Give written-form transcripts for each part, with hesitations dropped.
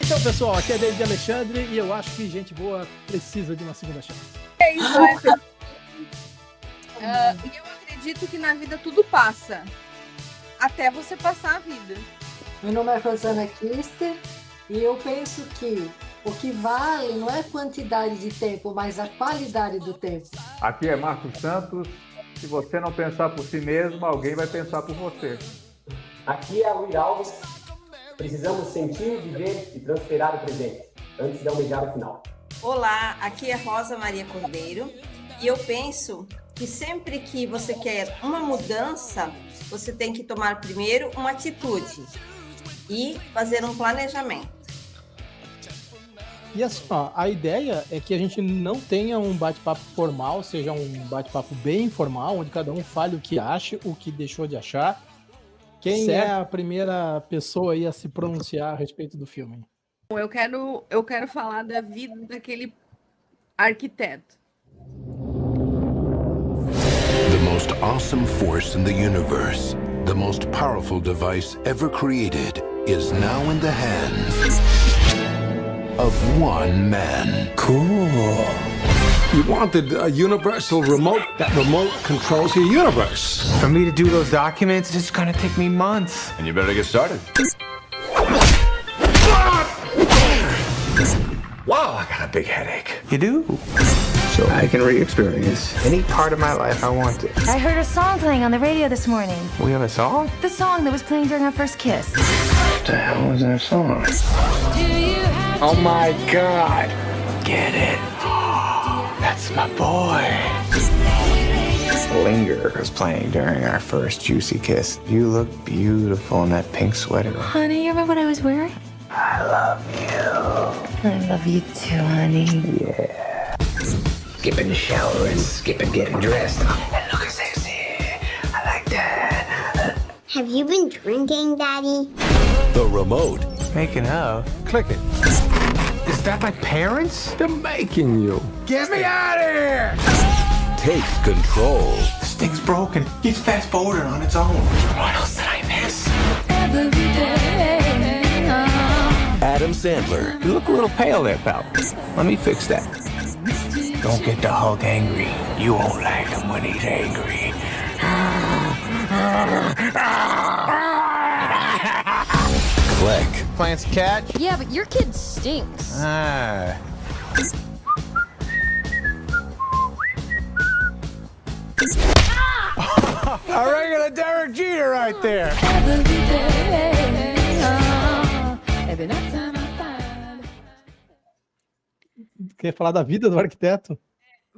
Então, pessoal, aqui é David Alexandre e eu acho que gente boa precisa de uma segunda chance. É isso, é. E eu acredito que na vida tudo passa, até você passar a vida. Meu nome é Rosana Kister e eu penso que o que vale não é a quantidade de tempo, mas a qualidade do tempo. Aqui é Marcos Santos. Se você não pensar por si mesmo, alguém vai pensar por você. Aqui é a Luiz Alves. Precisamos sentir, viver e transferar o presente, antes de almejar o final. Olá, aqui é Rosa Maria Cordeiro e eu penso que sempre que você quer uma mudança, você tem que tomar primeiro uma atitude e fazer um planejamento. E assim, ó, a ideia é que a gente não tenha um bate-papo formal, seja um bate-papo bem informal, onde cada um fale o que acha, o que deixou de achar. Quem é a primeira pessoa aí a se pronunciar a respeito do filme? Eu quero falar da vida daquele arquiteto. The most awesome force in the universe, the most powerful device ever created, is now in the hands of one man. Cool. You wanted a universal remote. That remote controls your universe. For me to do those documents, it's gonna take me months. And you better get started. Wow, I got a big headache. You do? So I can re-experience any part of my life I want to. I heard a song playing on the radio this morning. We have a song? The song that was playing during our first kiss. What the hell is that song? Oh my God. Get it. That's my boy. Linger was playing during our first juicy kiss. You look beautiful in that pink sweater. Honey, you remember what I was wearing? I love you. I love you too, honey. Yeah. Skipping the shower and skipping getting dressed. And looking sexy. I like that. Have you been drinking, Daddy? The remote. Making up. Click it. Is that my parents? They're making you. Get me out of here! Takes control. This thing's broken. Keeps fast forwarding on its own. What else did I miss? Adam Sandler. You look a little pale there, pal. Let me fix that. Don't get the Hulk angry. You won't like him when he's angry. Click. Plants catch? Yeah, but your kid stinks. Ah. A regular Derek Jeter right there. Quer falar da vida do arquiteto?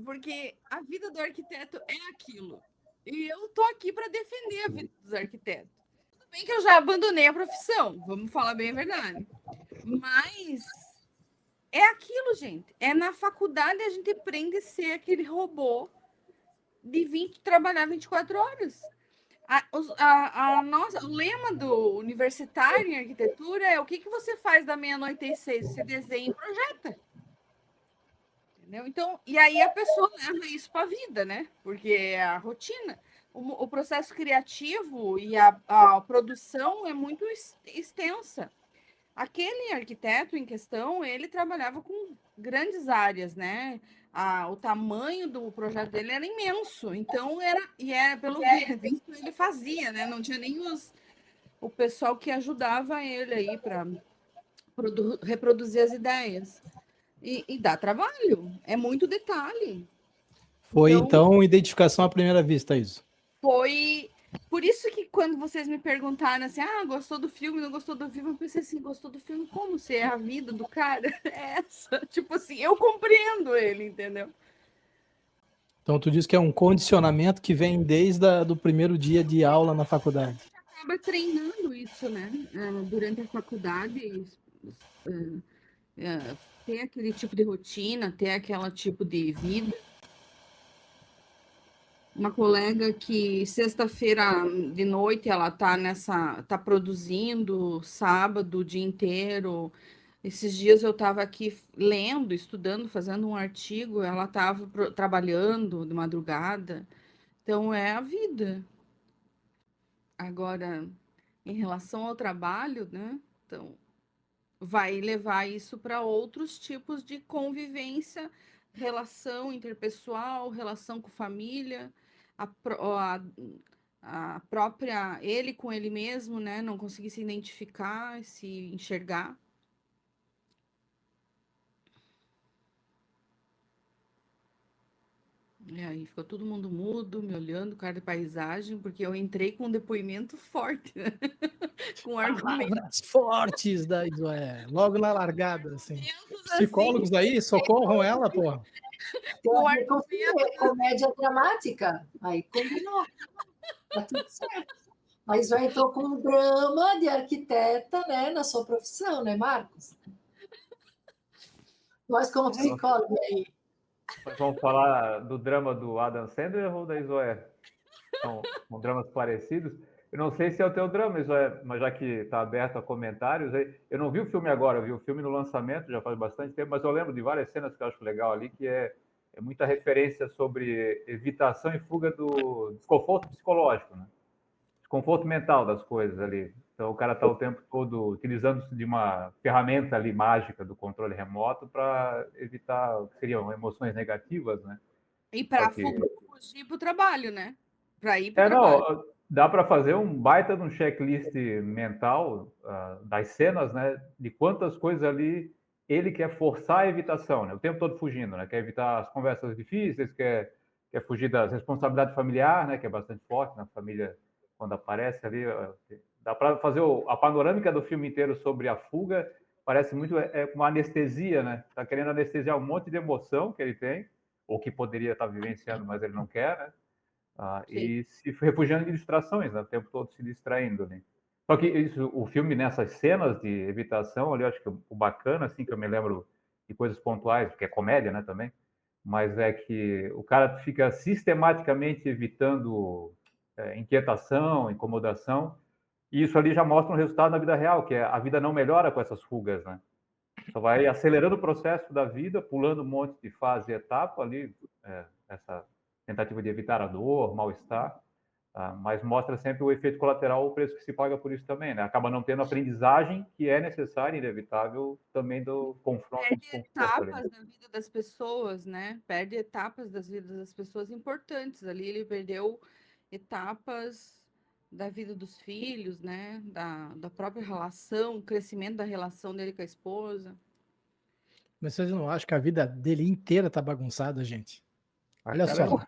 Porque a vida do arquiteto é aquilo. E eu tô aqui para defender a vida dos arquitetos. Tudo bem que eu já abandonei a profissão, vamos falar bem a verdade. Mas é aquilo, gente. É na faculdade a gente aprende a ser aquele robô de trabalhar 24 horas. O lema do universitário em arquitetura é o que você faz da meia-noite às 6? Você desenha e projeta. Entendeu? Então, e aí a pessoa leva isso para a vida, né? Porque é a rotina. O processo criativo e a produção é muito extensa. Aquele arquiteto em questão, ele trabalhava com grandes áreas, né? O tamanho do projeto dele era imenso. Então, pelo visto, ele fazia, né? Não tinha nem o pessoal que ajudava ele aí para reproduzir as ideias. E dá trabalho, é muito detalhe. Foi então identificação à primeira vista, isso? Foi por isso que quando vocês me perguntaram assim, gostou do filme, não gostou do filme, eu pensei assim, gostou do filme como? Se é a vida do cara? É essa. Tipo assim, eu compreendo ele, entendeu? Então tu diz que é um condicionamento que vem desde do primeiro dia de aula na faculdade. A gente acaba treinando isso, né? Durante a faculdade, ter aquele tipo de rotina, ter aquele tipo de vida. Uma colega que sexta-feira de noite ela tá produzindo, sábado o dia inteiro. Esses dias eu estava aqui lendo, estudando, fazendo um artigo, ela estava trabalhando de madrugada. Então é a vida. Agora, em relação ao trabalho, né? Então, vai levar isso para outros tipos de convivência, relação interpessoal, relação com família, a própria ele com ele mesmo, né? Não conseguir se identificar, se enxergar. E aí ficou todo mundo mudo, me olhando, cara de paisagem, porque eu entrei com um depoimento forte, né? Com argumentos Palavras fortes da Isoé, logo na largada, assim. assim. Psicólogos aí, socorram ela, porra. Eu confirmei, comédia dramática. Aí combinou. Tá tudo certo. Mas já entrou com um drama de arquiteta, né, na sua profissão, né, Marcos? Nós, como psicólogos aí. Mas vamos falar do drama do Adam Sandler ou da Isoé? São dramas parecidos. Eu não sei se é o teu drama, Isoé, mas já que está aberto a comentários, eu não vi o filme agora, eu vi o filme no lançamento, já faz bastante tempo, mas eu lembro de várias cenas que eu acho legal ali, que é muita referência sobre evitação e fuga do desconforto psicológico, né? Desconforto mental das coisas ali. Então o cara está o tempo todo utilizando-se de uma ferramenta ali mágica do controle remoto para evitar o que seriam emoções negativas, né? E para fugir para o trabalho, né? Para ir para o trabalho. Não, dá para fazer um baita de um checklist mental das cenas, né? De quantas coisas ali ele quer forçar a evitação, né? O tempo todo fugindo, né? Quer evitar as conversas difíceis, quer fugir das responsabilidades familiares, né? Que é bastante forte na família quando aparece ali. Dá para fazer a panorâmica do filme inteiro sobre a fuga. Parece muito uma anestesia, né? Tá querendo anestesiar um monte de emoção que ele tem, ou que poderia estar vivenciando, mas ele não quer, né? E se refugiando de distrações, né? O tempo todo se distraindo, né? Só que o filme, nessas cenas de evitação, ali, eu acho que o bacana, assim, que eu me lembro de coisas pontuais, porque é comédia, né, também, mas é que o cara fica sistematicamente evitando inquietação, incomodação, e isso ali já mostra um resultado na vida real, que é a vida não melhora com essas fugas, né? Só vai acelerando o processo da vida, pulando um monte de fase e etapa ali, essa tentativa de evitar a dor, mal-estar, mas mostra sempre o efeito colateral, o preço que se paga por isso também, né? Acaba não tendo a aprendizagem que é necessária e inevitável também do confronto. Perde etapas da vida das pessoas, né? Perde etapas das vidas das pessoas importantes ali. Ele perdeu etapas da vida dos filhos, né? Da própria relação, o crescimento da relação dele com a esposa. Mas vocês não acham que a vida dele inteira tá bagunçada, gente? Olha só.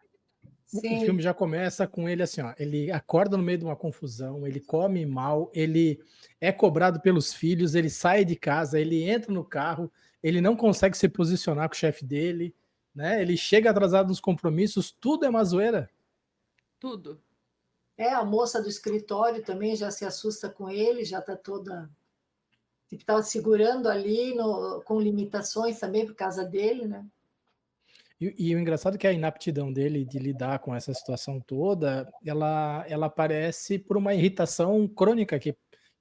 Sim. O filme já começa com ele assim, ó, ele acorda no meio de uma confusão, ele come mal, ele é cobrado pelos filhos, ele sai de casa, ele entra no carro, ele não consegue se posicionar com o chefe dele, né? Ele chega atrasado nos compromissos, tudo é uma zoeira. Tudo. A moça do escritório também já se assusta com ele, já tá toda... Tipo, tava segurando ali com limitações também por causa dele, né? E o engraçado é que a inaptidão dele de lidar com essa situação toda, ela aparece por uma irritação crônica que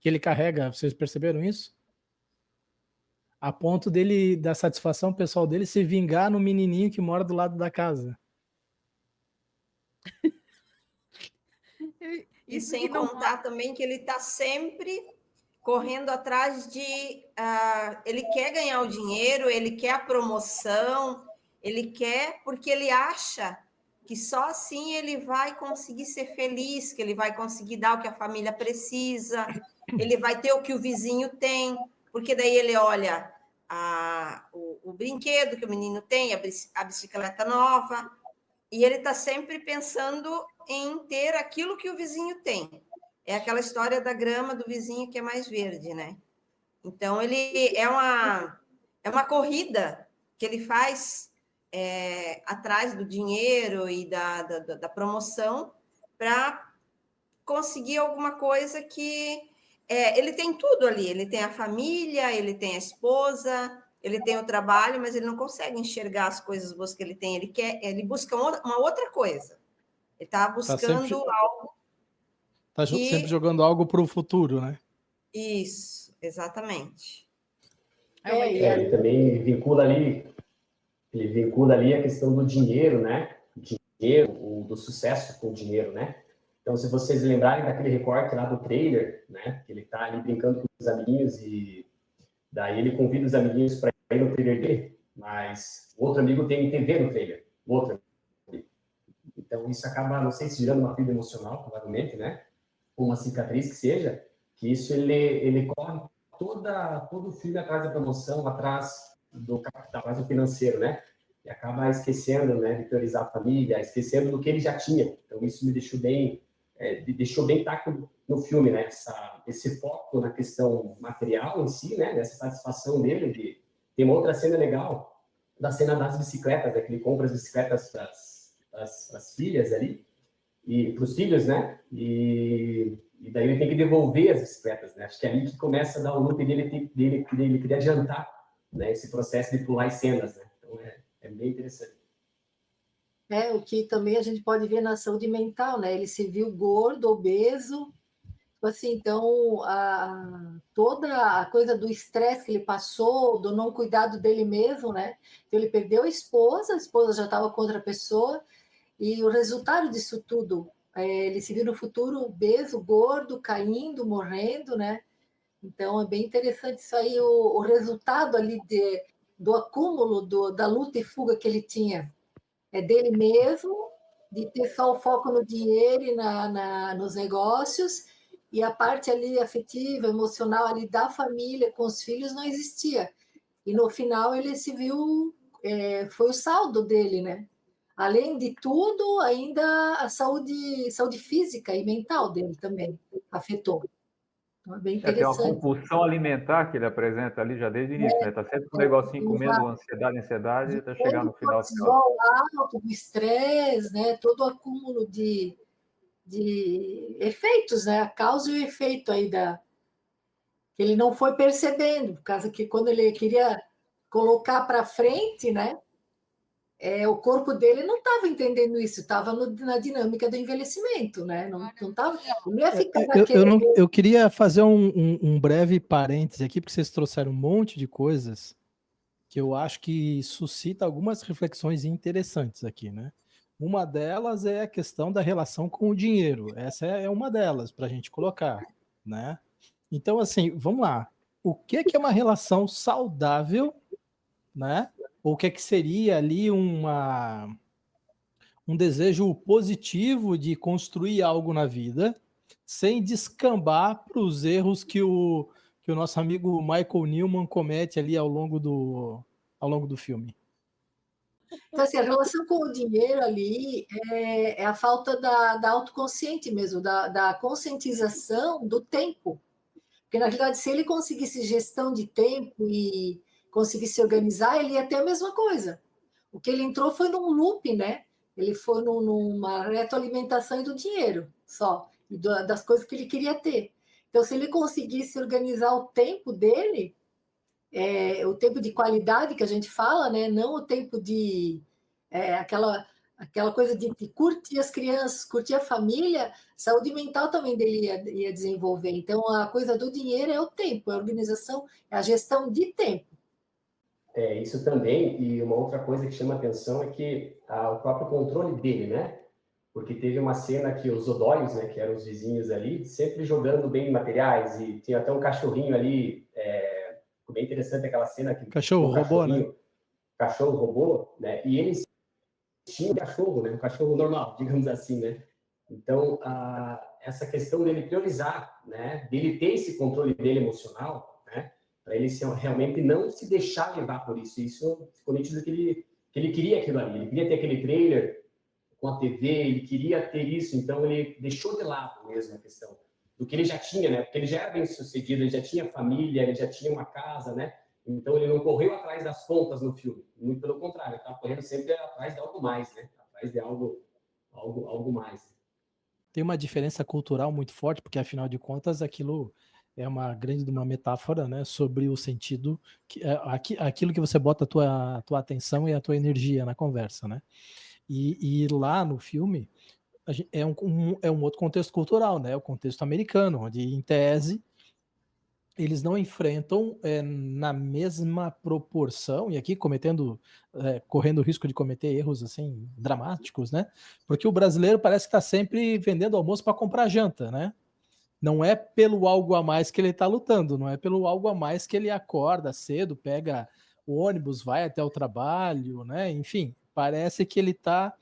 ele carrega. Vocês perceberam isso? A ponto dele, da satisfação pessoal dele, se vingar no menininho que mora do lado da casa. E sem contar também que ele está sempre correndo atrás de... ele quer ganhar o dinheiro, ele quer a promoção... Ele quer porque ele acha que só assim ele vai conseguir ser feliz, que ele vai conseguir dar o que a família precisa, ele vai ter o que o vizinho tem, porque daí ele olha o brinquedo que o menino tem, a bicicleta nova, e ele está sempre pensando em ter aquilo que o vizinho tem. É aquela história da grama do vizinho que é mais verde, né? Então, ele é uma corrida que ele faz... atrás do dinheiro e da promoção para conseguir alguma coisa que... ele tem tudo ali, ele tem a família, ele tem a esposa, ele tem o trabalho, mas ele não consegue enxergar as coisas boas que ele tem, ele busca uma outra coisa. Ele está buscando algo... Está sempre jogando algo para o futuro, né? Isso, exatamente. Ele também vincula ali... Ele vincula ali a questão do dinheiro, né? Do sucesso com o dinheiro, né? Então, se vocês lembrarem daquele recorte lá do trailer, né? Que ele tá ali brincando com os amiguinhos e Daí ele convida os amiguinhos para ir no trailer dele, mas o outro amigo tem TV no trailer, o outro amigo. Então isso acaba, não sei se gerando uma ferida emocional, provavelmente, né? Ou uma cicatriz que seja, que isso ele corre todo o filme atrás da promoção, atrás do capital, atrás do financeiro, né? E acaba esquecendo, né, de priorizar a família, esquecendo do que ele já tinha. Então isso me deixou bem taco no filme, né? Esse foco na questão material em si, né? Dessa satisfação dele. Tem uma outra cena legal, da cena das bicicletas, né? Que ele compra as bicicletas para as filhas ali, e para os filhos, né? E daí ele tem que devolver as bicicletas, né? Acho que é ali que começa a dar o loop dele querer adiantar, né? Esse processo de pular as cenas, né? Então é bem interessante. O que também a gente pode ver na saúde mental, né? Ele se viu gordo, obeso, assim, então toda a coisa do estresse que ele passou, do não cuidado dele mesmo, né? Então ele perdeu a esposa já estava com outra pessoa, e o resultado disso tudo, ele se viu no futuro obeso, gordo, caindo, morrendo, né? Então é bem interessante isso aí, o resultado ali do acúmulo da luta e fuga que ele tinha. É dele mesmo, de ter só o foco no dinheiro e nos negócios, e a parte ali afetiva, emocional ali da família, com os filhos, não existia. E no final ele se viu, foi o saldo dele, né? Além de tudo, ainda a saúde física e mental dele também afetou. Então, é bem interessante. Tem uma compulsão alimentar que ele apresenta ali já desde o início, né? Tá sempre com um negocinho comendo ansiedade, até chegar no final. Alto, do estresse, né? Todo o acúmulo de efeitos, né? A causa e o efeito aí que ele não foi percebendo, por causa que quando ele queria colocar para frente, né? O corpo dele não estava entendendo isso, estava na dinâmica do envelhecimento, né? Não ia ficar eu queria fazer um breve parêntese aqui, porque vocês trouxeram um monte de coisas que eu acho que suscita algumas reflexões interessantes aqui, né? Uma delas é a questão da relação com o dinheiro. Essa é uma delas para a gente colocar, né? Então, assim, vamos lá. O que é uma relação saudável, né? Ou o que seria ali um desejo positivo de construir algo na vida, sem descambar para os erros que o nosso amigo Michael Newman comete ali ao longo do filme. Então, assim, a relação com o dinheiro ali é a falta da autoconsciente mesmo, da conscientização do tempo. Porque, na realidade, se ele conseguisse gestão de tempo e conseguisse se organizar, ele ia ter a mesma coisa. O que ele entrou foi num loop, né? Ele foi numa retroalimentação do dinheiro só, e das coisas que ele queria ter. Então, se ele conseguisse organizar o tempo dele, o tempo de qualidade que a gente fala, né? Não o tempo de aquela coisa de curtir as crianças, curtir a família, saúde mental também dele ia desenvolver. Então, a coisa do dinheiro é o tempo, é a organização, é a gestão de tempo. Isso também, e uma outra coisa que chama atenção é que o próprio controle dele, né? Porque teve uma cena que os Odóios, né, que eram os vizinhos ali, sempre jogando bem materiais, e tinha até um cachorrinho ali, bem interessante aquela cena. Cachorro robô, né? Cachorro robô, né? E eles tinham um cachorro, né? Um cachorro normal, digamos assim, né? Então, essa questão dele priorizar, né? Dele ter esse controle dele emocional, né? Para ele realmente não se deixar levar por isso. Isso ficou nítido que ele queria aquilo ali. Ele queria ter aquele trailer com a TV, ele queria ter isso. Então, ele deixou de lado mesmo a questão do que ele já tinha, né? Porque ele já era bem sucedido, ele já tinha família, ele já tinha uma casa, né? Então, ele não correu atrás das contas no filme. Muito pelo contrário, ele estava correndo sempre atrás de algo mais, né? Atrás de algo mais. Tem uma diferença cultural muito forte, porque, afinal de contas, aquilo é uma metáfora, né, sobre o sentido, aquilo que você bota a tua atenção e a tua energia na conversa, né? E lá no filme é um outro contexto cultural, né? O contexto americano, onde, em tese, eles não enfrentam na mesma proporção, e aqui correndo o risco de cometer erros assim dramáticos, né? Porque o brasileiro parece que está sempre vendendo almoço para comprar janta, né? Não é pelo algo a mais que ele está lutando, não é pelo algo a mais que ele acorda cedo, pega o ônibus, vai até o trabalho, né? Enfim, parece que ele está,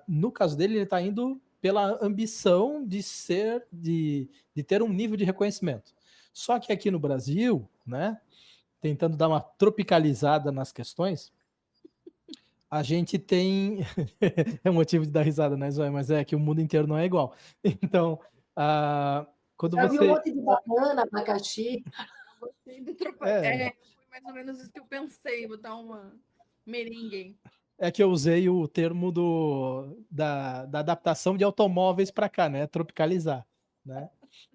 no caso dele, ele está indo pela ambição de ter um nível de reconhecimento. Só que aqui no Brasil, né, tentando dar uma tropicalizada nas questões, a gente tem... é um motivo de dar risada, né, Zoe? Mas é que o mundo inteiro não é igual. Então, quando Já você... vi um monte de banana, abacaxi. Foi mais ou menos isso que eu pensei, botar uma merengue. É que eu usei o termo da adaptação de automóveis para cá, né? Tropicalizar, né?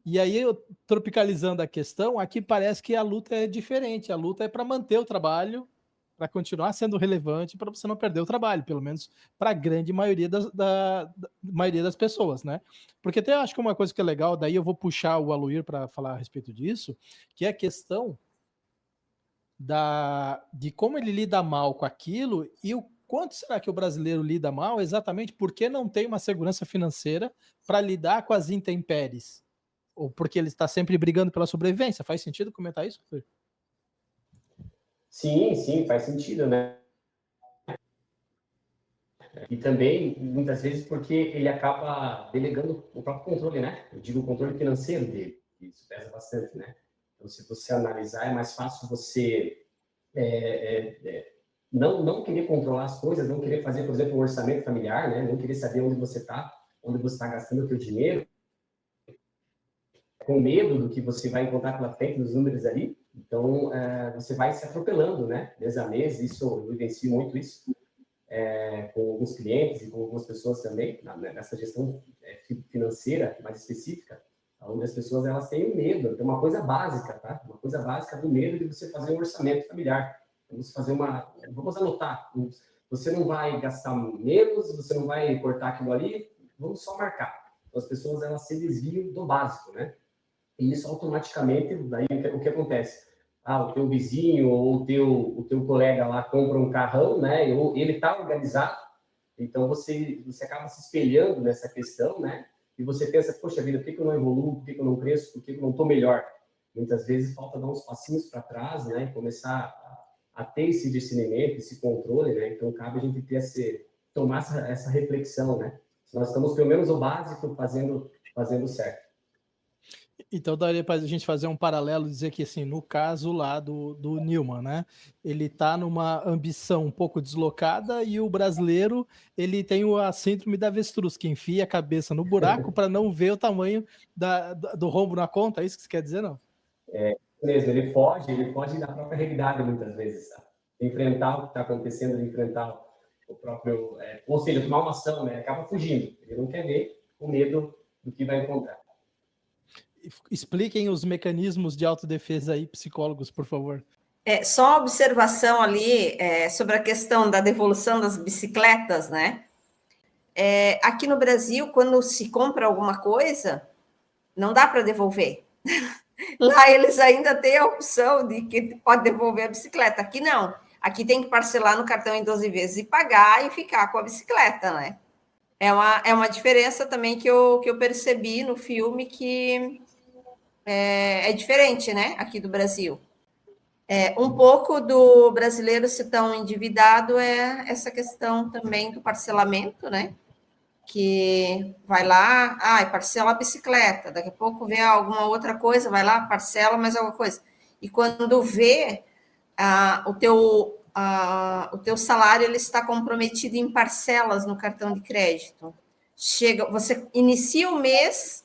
E aí, tropicalizando a questão, aqui parece que a luta é diferente. A luta é para manter o trabalho, para continuar sendo relevante, para você não perder o trabalho, pelo menos para a grande maioria da maioria das pessoas, né? Porque até acho que uma coisa que é legal, daí eu vou puxar o Aloir para falar a respeito disso, que é a questão de como ele lida mal com aquilo e o quanto será que o brasileiro lida mal exatamente porque não tem uma segurança financeira para lidar com as intempéries. Ou porque ele está sempre brigando pela sobrevivência. Faz sentido comentar isso? Sim, faz sentido, né? E também, muitas vezes, porque ele acaba delegando o próprio controle, né? Eu digo o controle financeiro dele. Isso pesa bastante, né? Então, se você analisar, é mais fácil você não querer controlar as coisas, não querer fazer, por exemplo, um orçamento familiar, né? Não querer saber onde você está gastando o seu dinheiro, com medo do que você vai encontrar pela frente, dos números ali. Então, você vai se atropelando, né? Mês a mês, eu vivencio muito isso com alguns clientes e com algumas pessoas também, nessa gestão financeira mais específica, onde as pessoas elas têm medo, tem uma coisa básica, tá? Uma coisa básica do medo de você fazer um orçamento familiar. Vamos anotar. Você não vai gastar menos, você não vai cortar aquilo ali, vamos só marcar. Então, as pessoas elas se desviam do básico, né? E isso automaticamente, daí o que acontece? O teu vizinho ou o teu colega lá compra um carrão, né? Ou ele está organizado, então você acaba se espelhando nessa questão, né? E você pensa, poxa vida, por que eu não evoluo? Por que eu não cresço? Por que eu não estou melhor? Muitas vezes falta dar uns passinhos para trás, né? E começar a ter esse discernimento, esse controle, né? Então cabe a gente tomar essa reflexão, né? Nós estamos pelo menos o básico fazendo certo. Então daria para a gente fazer um paralelo e dizer que, assim, no caso lá do Newman, né? Ele está numa ambição um pouco deslocada e o brasileiro, ele tem a síndrome da avestruz, que enfia a cabeça no buraco para não ver o tamanho do rombo na conta. É isso que você quer dizer, não? É mesmo, ele foge da própria realidade muitas vezes, sabe? Enfrentar o que está acontecendo, enfrentar o próprio... ou seja, tomar uma ação, né? Acaba fugindo. Ele não quer ver com medo do que vai encontrar. Expliquem os mecanismos de autodefesa aí, psicólogos, por favor. Só uma observação ali sobre a questão da devolução das bicicletas, né? Aqui no Brasil, quando se compra alguma coisa, não dá para devolver. Lá eles ainda têm a opção de que pode devolver a bicicleta. Aqui não. Aqui tem que parcelar no cartão em 12 vezes e pagar e ficar com a bicicleta, né? É uma diferença também que eu percebi no filme que é diferente, né? Aqui do Brasil. Um pouco do brasileiro ser tão endividado é essa questão também do parcelamento, né? Que vai lá, parcela a bicicleta, daqui a pouco vê alguma outra coisa, vai lá, parcela mais alguma coisa. E quando vê o teu salário, ele está comprometido em parcelas no cartão de crédito. Você inicia o mês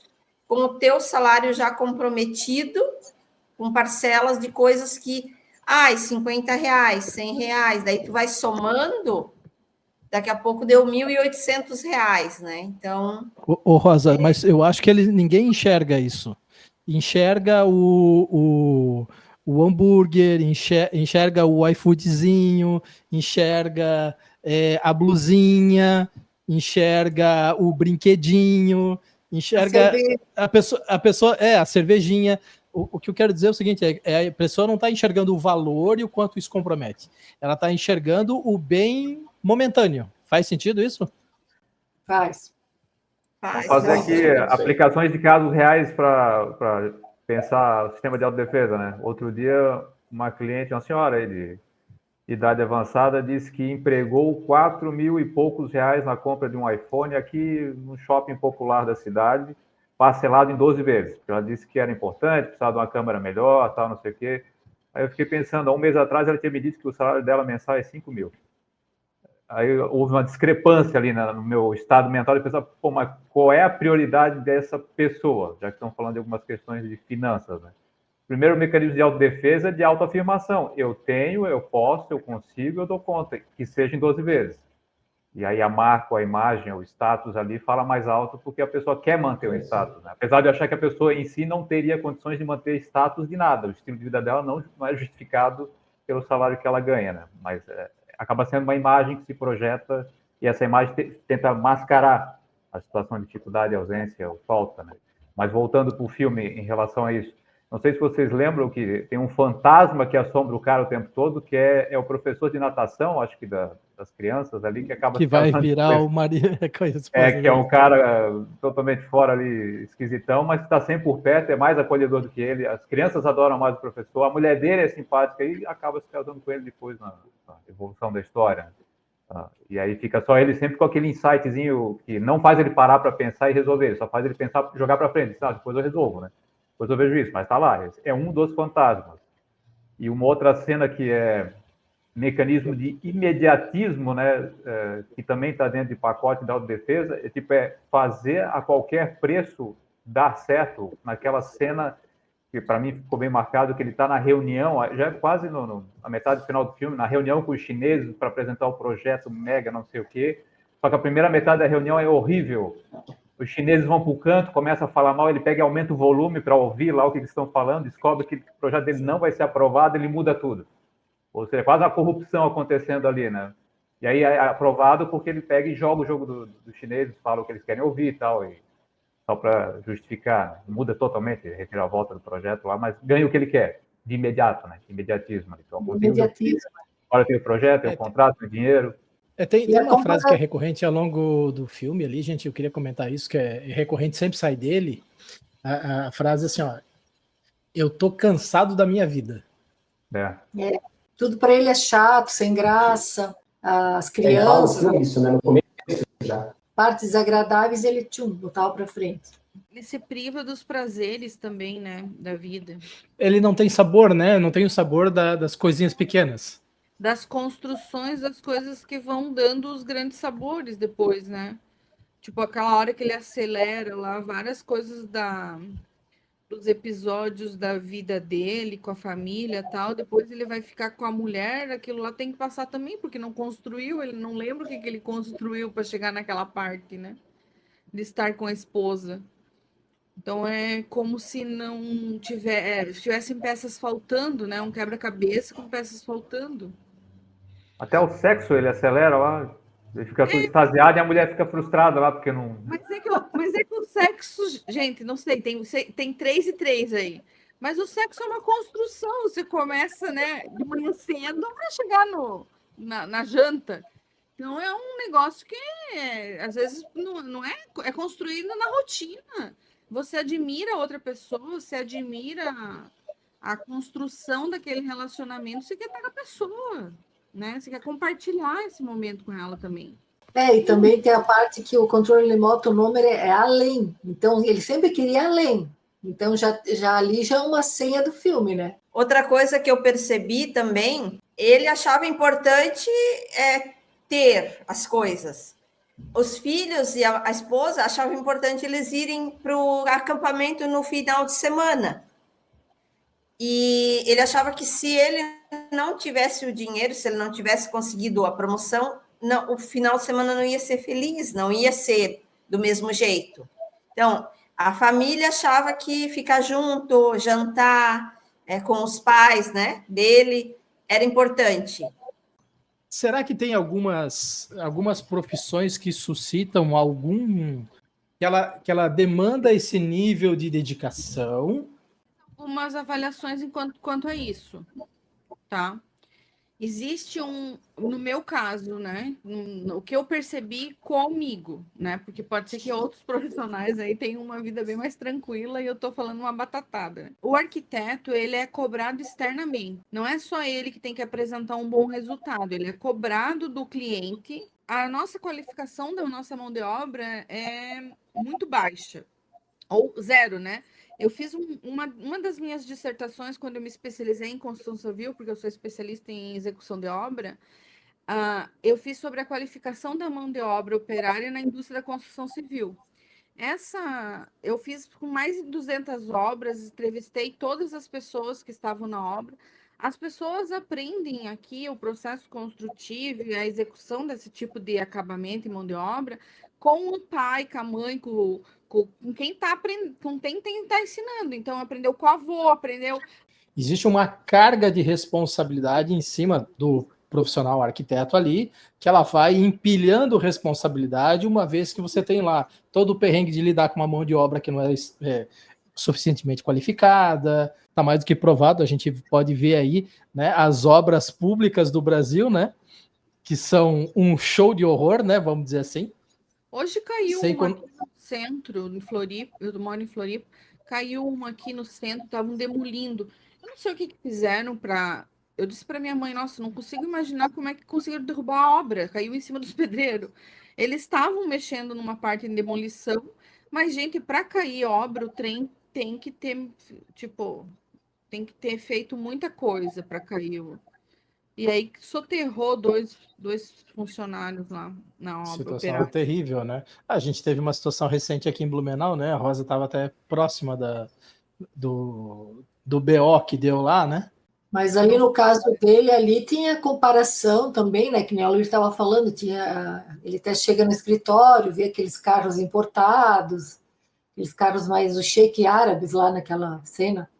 com o teu salário já comprometido, com parcelas de coisas que, R$50, R$100, daí tu vai somando, daqui a pouco deu R$1.800, né? Então... Rosa, mas eu acho que ninguém enxerga isso. Enxerga o hambúrguer, enxerga o iFoodzinho, enxerga a blusinha, enxerga o brinquedinho, enxerga a pessoa, a cervejinha. O que eu quero dizer é o seguinte, a pessoa não está enxergando o valor e o quanto isso compromete. Ela está enxergando o bem momentâneo. Faz sentido isso? Faz. Vamos fazer aqui aplicações de casos reais para pensar o sistema de autodefesa, né? Outro dia, uma cliente, uma senhora aí de idade avançada, disse que empregou 4 mil e poucos reais na compra de um iPhone aqui no shopping popular da cidade, parcelado em 12 vezes. Ela disse que era importante, precisava de uma câmera melhor, tal, não sei o quê. Aí eu fiquei pensando, há um mês atrás ela tinha me dito que o salário dela mensal é 5 mil. Aí houve uma discrepância ali no meu estado mental de pensar, pô, mas qual é a prioridade dessa pessoa? Já que estão falando de algumas questões de finanças, né? Primeiro, o mecanismo de autodefesa é de autoafirmação. Eu tenho, eu posso, eu consigo, eu dou conta, que seja em 12 vezes. E aí a marca, a imagem, o status ali fala mais alto porque a pessoa quer manter o status, né? Apesar de eu achar que a pessoa em si não teria condições de manter status de nada. O estilo de vida dela não é justificado pelo salário que ela ganha, né? Mas acaba sendo uma imagem que se projeta e essa imagem tenta mascarar a situação de dificuldade, ausência ou falta, né? Mas voltando para o filme em relação a isso, não sei se vocês lembram que tem um fantasma que assombra o cara o tempo todo, que é o professor de natação, acho que das crianças ali, que acaba... Que vai virar o marido... que é um cara totalmente fora ali, esquisitão, mas está sempre por perto, é mais acolhedor do que ele. As crianças adoram mais o professor, a mulher dele é simpática e acaba se casando com ele depois na evolução da história. E aí fica só ele sempre com aquele insightzinho que não faz ele parar para pensar e resolver, só faz ele pensar, jogar para frente. Depois eu resolvo, né? Depois eu vejo isso, mas tá lá. É um dos fantasmas. E uma outra cena que é mecanismo de imediatismo, né, que também está dentro de pacote da autodefesa, é fazer a qualquer preço dar certo naquela cena que para mim ficou bem marcado, que ele está na reunião, já é quase na metade do final do filme, na reunião com os chineses para apresentar o projeto mega não sei o quê, só que a primeira metade da reunião é horrível. Os chineses vão para o canto, começam a falar mal, ele pega e aumenta o volume para ouvir lá o que eles estão falando, descobre que o projeto dele não vai ser aprovado, ele muda tudo. Ou seja, quase a corrupção acontecendo ali, né? E aí é aprovado porque ele pega e joga o jogo dos chineses, fala o que eles querem ouvir e tal, e só para justificar, muda totalmente, retira a volta do projeto lá, mas ganha o que ele quer, de imediato, né? Imediatismo. Então, Imediatismo. Olha aquele projeto, tem o contrato, tem o dinheiro. Tem uma frase que é recorrente ao longo do filme ali, gente, eu queria comentar isso, que é recorrente, sempre sai dele, a frase assim, ó, eu tô cansado da minha vida. Tudo para ele é chato, sem graça, as crianças... isso, né? No começo já. Partes desagradáveis, ele botava para frente. Ele se priva dos prazeres também, né, da vida. Ele não tem sabor, né? Não tem o sabor das coisinhas pequenas. Das construções das coisas que vão dando os grandes sabores depois, né? Tipo, aquela hora que ele acelera lá, várias coisas dos episódios da vida dele, com a família e tal, depois ele vai ficar com a mulher, aquilo lá tem que passar também, porque não construiu, ele não lembra o que ele construiu para chegar naquela parte, né? De estar com a esposa. Então é como se não tivessem peças faltando, né? Um quebra-cabeça com peças faltando. Até o sexo ele acelera lá, ele fica tudo extasiado e a mulher fica frustrada lá porque não... Mas é que o sexo, gente, não sei, tem 3 e 3 aí. Mas o sexo é uma construção, você começa, né, de manhã cedo para chegar na janta. Então é um negócio que às vezes não é construído na rotina. Você admira outra pessoa, você admira a construção daquele relacionamento, você quer estar com a pessoa, né? Você quer compartilhar esse momento com ela também. E também tem a parte que o controle remoto, o número é além. Então, ele sempre queria além. Então, já ali já é uma senha do filme, né? Outra coisa que eu percebi também, ele achava importante ter as coisas. Os filhos e a esposa achavam importante eles irem para o acampamento no final de semana. E ele achava que se ele não tivesse o dinheiro, se ele não tivesse conseguido a promoção, o final de semana não ia ser feliz, não ia ser do mesmo jeito. Então, a família achava que ficar junto, jantar com os pais, né, dele, era importante. Será que tem algumas profissões que suscitam que ela demanda esse nível de dedicação? Algumas avaliações quanto a isso, tá? existe no meu caso, né? O que eu percebi comigo, né? Porque pode ser que outros profissionais aí tenham uma vida bem mais tranquila e eu tô falando uma batatada. O arquiteto, ele é cobrado externamente. Não é só ele que tem que apresentar um bom resultado, ele é cobrado do cliente. A nossa qualificação da nossa mão de obra é muito baixa, ou zero, né? Eu fiz uma das minhas dissertações quando eu me especializei em construção civil, porque eu sou especialista em execução de obra. Eu fiz sobre a qualificação da mão de obra operária na indústria da construção civil. Eu fiz com mais de 200 obras, entrevistei todas as pessoas que estavam na obra. As pessoas aprendem aqui o processo construtivo e a execução desse tipo de acabamento e mão de obra com o pai, com a mãe, com quem está aprendendo, com quem está ensinando. Então, aprendeu com o avô, aprendeu. Existe uma carga de responsabilidade em cima do profissional arquiteto ali, que ela vai empilhando responsabilidade, uma vez que você tem lá todo o perrengue de lidar com uma mão de obra que não é suficientemente qualificada, está mais do que provado, a gente pode ver aí, né, as obras públicas do Brasil, né, que são um show de horror, né, vamos dizer assim. Hoje caiu uma aqui no centro, em Floripa, eu moro em Floripa, caiu uma aqui no centro, estavam demolindo. Eu não sei o que fizeram para... Eu disse para minha mãe, nossa, não consigo imaginar como é que conseguiram derrubar a obra, caiu em cima dos pedreiros. Eles estavam mexendo numa parte de demolição, mas, gente, para cair obra, o trem tem que ter, tipo, tem que ter feito muita coisa para cair. E aí soterrou dois funcionários lá na obra. Situação terrível, né? A gente teve uma situação recente aqui em Blumenau, né? A Rosa estava até próxima do BO que deu lá, né? Mas ali no caso dele, ali tinha comparação também, né? Que nem a Luiz estava falando, ele até chega no escritório, vê aqueles carros importados, aqueles carros mais o Sheik árabes lá naquela cena.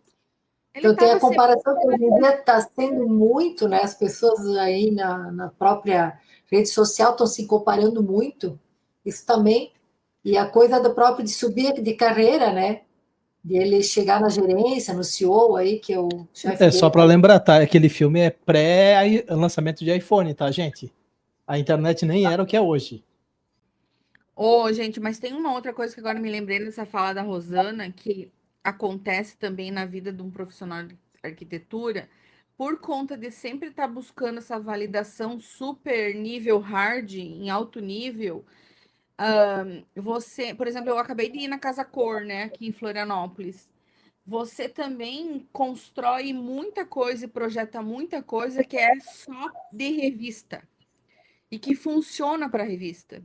Então tem a comparação que hoje em dia está sendo muito, né? As pessoas aí na própria rede social estão se comparando muito, isso também. E a coisa do próprio de subir de carreira, né? De ele chegar na gerência, no CEO aí, que é o chefe só para lembrar, tá? Aquele filme é pré-lançamento de iPhone, tá, gente? A internet nem era o que é hoje. Gente, mas tem uma outra coisa que agora me lembrei nessa fala da Rosana, que acontece também na vida de um profissional de arquitetura, por conta de sempre estar buscando essa validação super nível hard, em alto nível. Você, por exemplo, eu acabei de ir na Casa Cor, né, aqui em Florianópolis. Você também constrói muita coisa e projeta muita coisa que é só de revista e que funciona para revista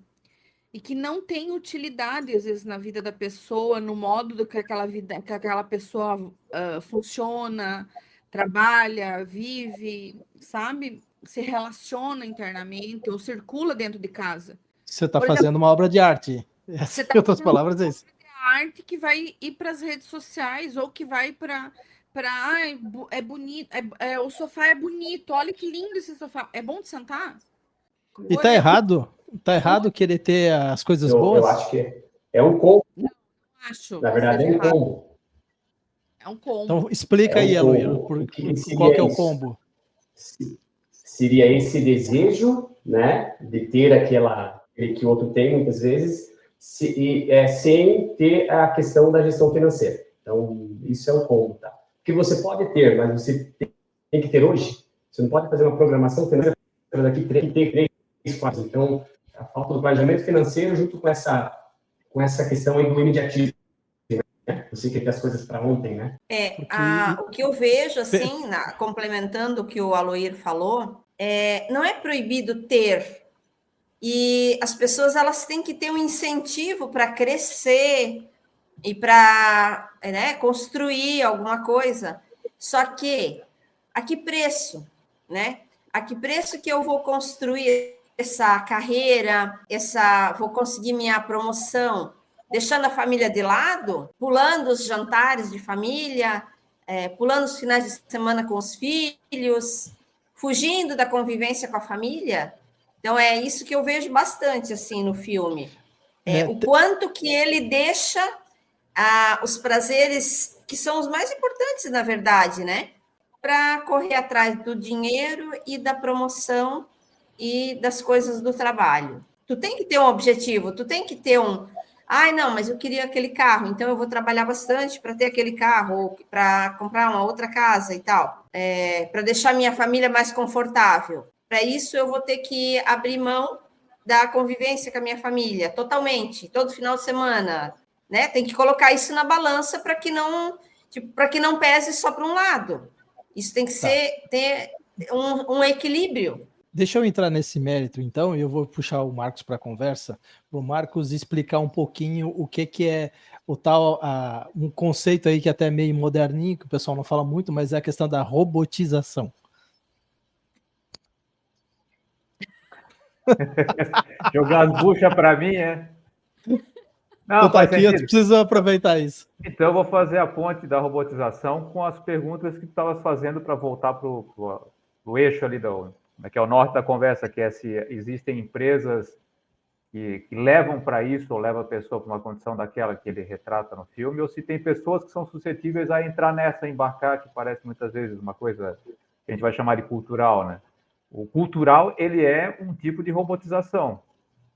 e que não tem utilidade às vezes na vida da pessoa, no modo que aquela pessoa funciona, trabalha, vive, sabe, se relaciona internamente ou circula dentro de casa. Você está fazendo uma obra de arte. Em outras palavras, é isso. Arte que vai ir para as redes sociais ou que vai para é bonito, o sofá é bonito, olha que lindo esse sofá, é bom de sentar? E tá errado? Tá errado querer ter as coisas boas? Eu acho que é um combo. Não acho. Na verdade, é um combo. É um combo. Então explica aí, Aloysio, qual que é o combo? Seria esse desejo, né, de ter aquele que o outro tem, muitas vezes, sem ter a questão da gestão financeira. Então, isso é o combo, tá? Que você pode ter, mas você tem que ter hoje. Você não pode fazer uma programação financeira daqui 3, 4. Então, a falta do planejamento financeiro junto com essa questão aí do imediatismo. Né? Você quer ter as coisas para ontem, né? O que eu vejo, assim, complementando o que o Aloir falou, não é proibido ter. E as pessoas elas têm que ter um incentivo para crescer e para construir alguma coisa. Só que a que preço, né? A que preço que eu vou construir essa carreira, vou conseguir minha promoção, deixando a família de lado, pulando os jantares de família, pulando os finais de semana com os filhos, fugindo da convivência com a família? Então, é isso que eu vejo bastante, assim, no filme. O quanto que ele deixa os prazeres, que são os mais importantes, na verdade, né? para correr atrás do dinheiro e da promoção e das coisas do trabalho. Tu tem que ter um objetivo, tu tem que ter ai, não, mas eu queria aquele carro, então eu vou trabalhar bastante para ter aquele carro, ou para comprar uma outra casa e tal, para deixar minha família mais confortável. Para isso, eu vou ter que abrir mão da convivência com a minha família, totalmente, todo final de semana, né? Tem que colocar isso na balança para que não pese só para um lado. Isso tem que ter um equilíbrio. Deixa eu entrar nesse mérito, então, e eu vou puxar o Marcos para a conversa, para o Marcos explicar um pouquinho o que é o tal, um conceito aí que até é meio moderninho, que o pessoal não fala muito, mas é a questão da robotização. Jogar as buchas para mim, Não, tu tá aqui, eu preciso aproveitar isso. Então, eu vou fazer a ponte da robotização com as perguntas que tu estavas fazendo para voltar para o eixo ali, que é o norte da conversa, que é se existem empresas que levam para isso, ou levam a pessoa para uma condição daquela que ele retrata no filme, ou se tem pessoas que são suscetíveis a entrar nessa, embarcar, que parece muitas vezes uma coisa que a gente vai chamar de cultural, né? O cultural, ele é um tipo de robotização,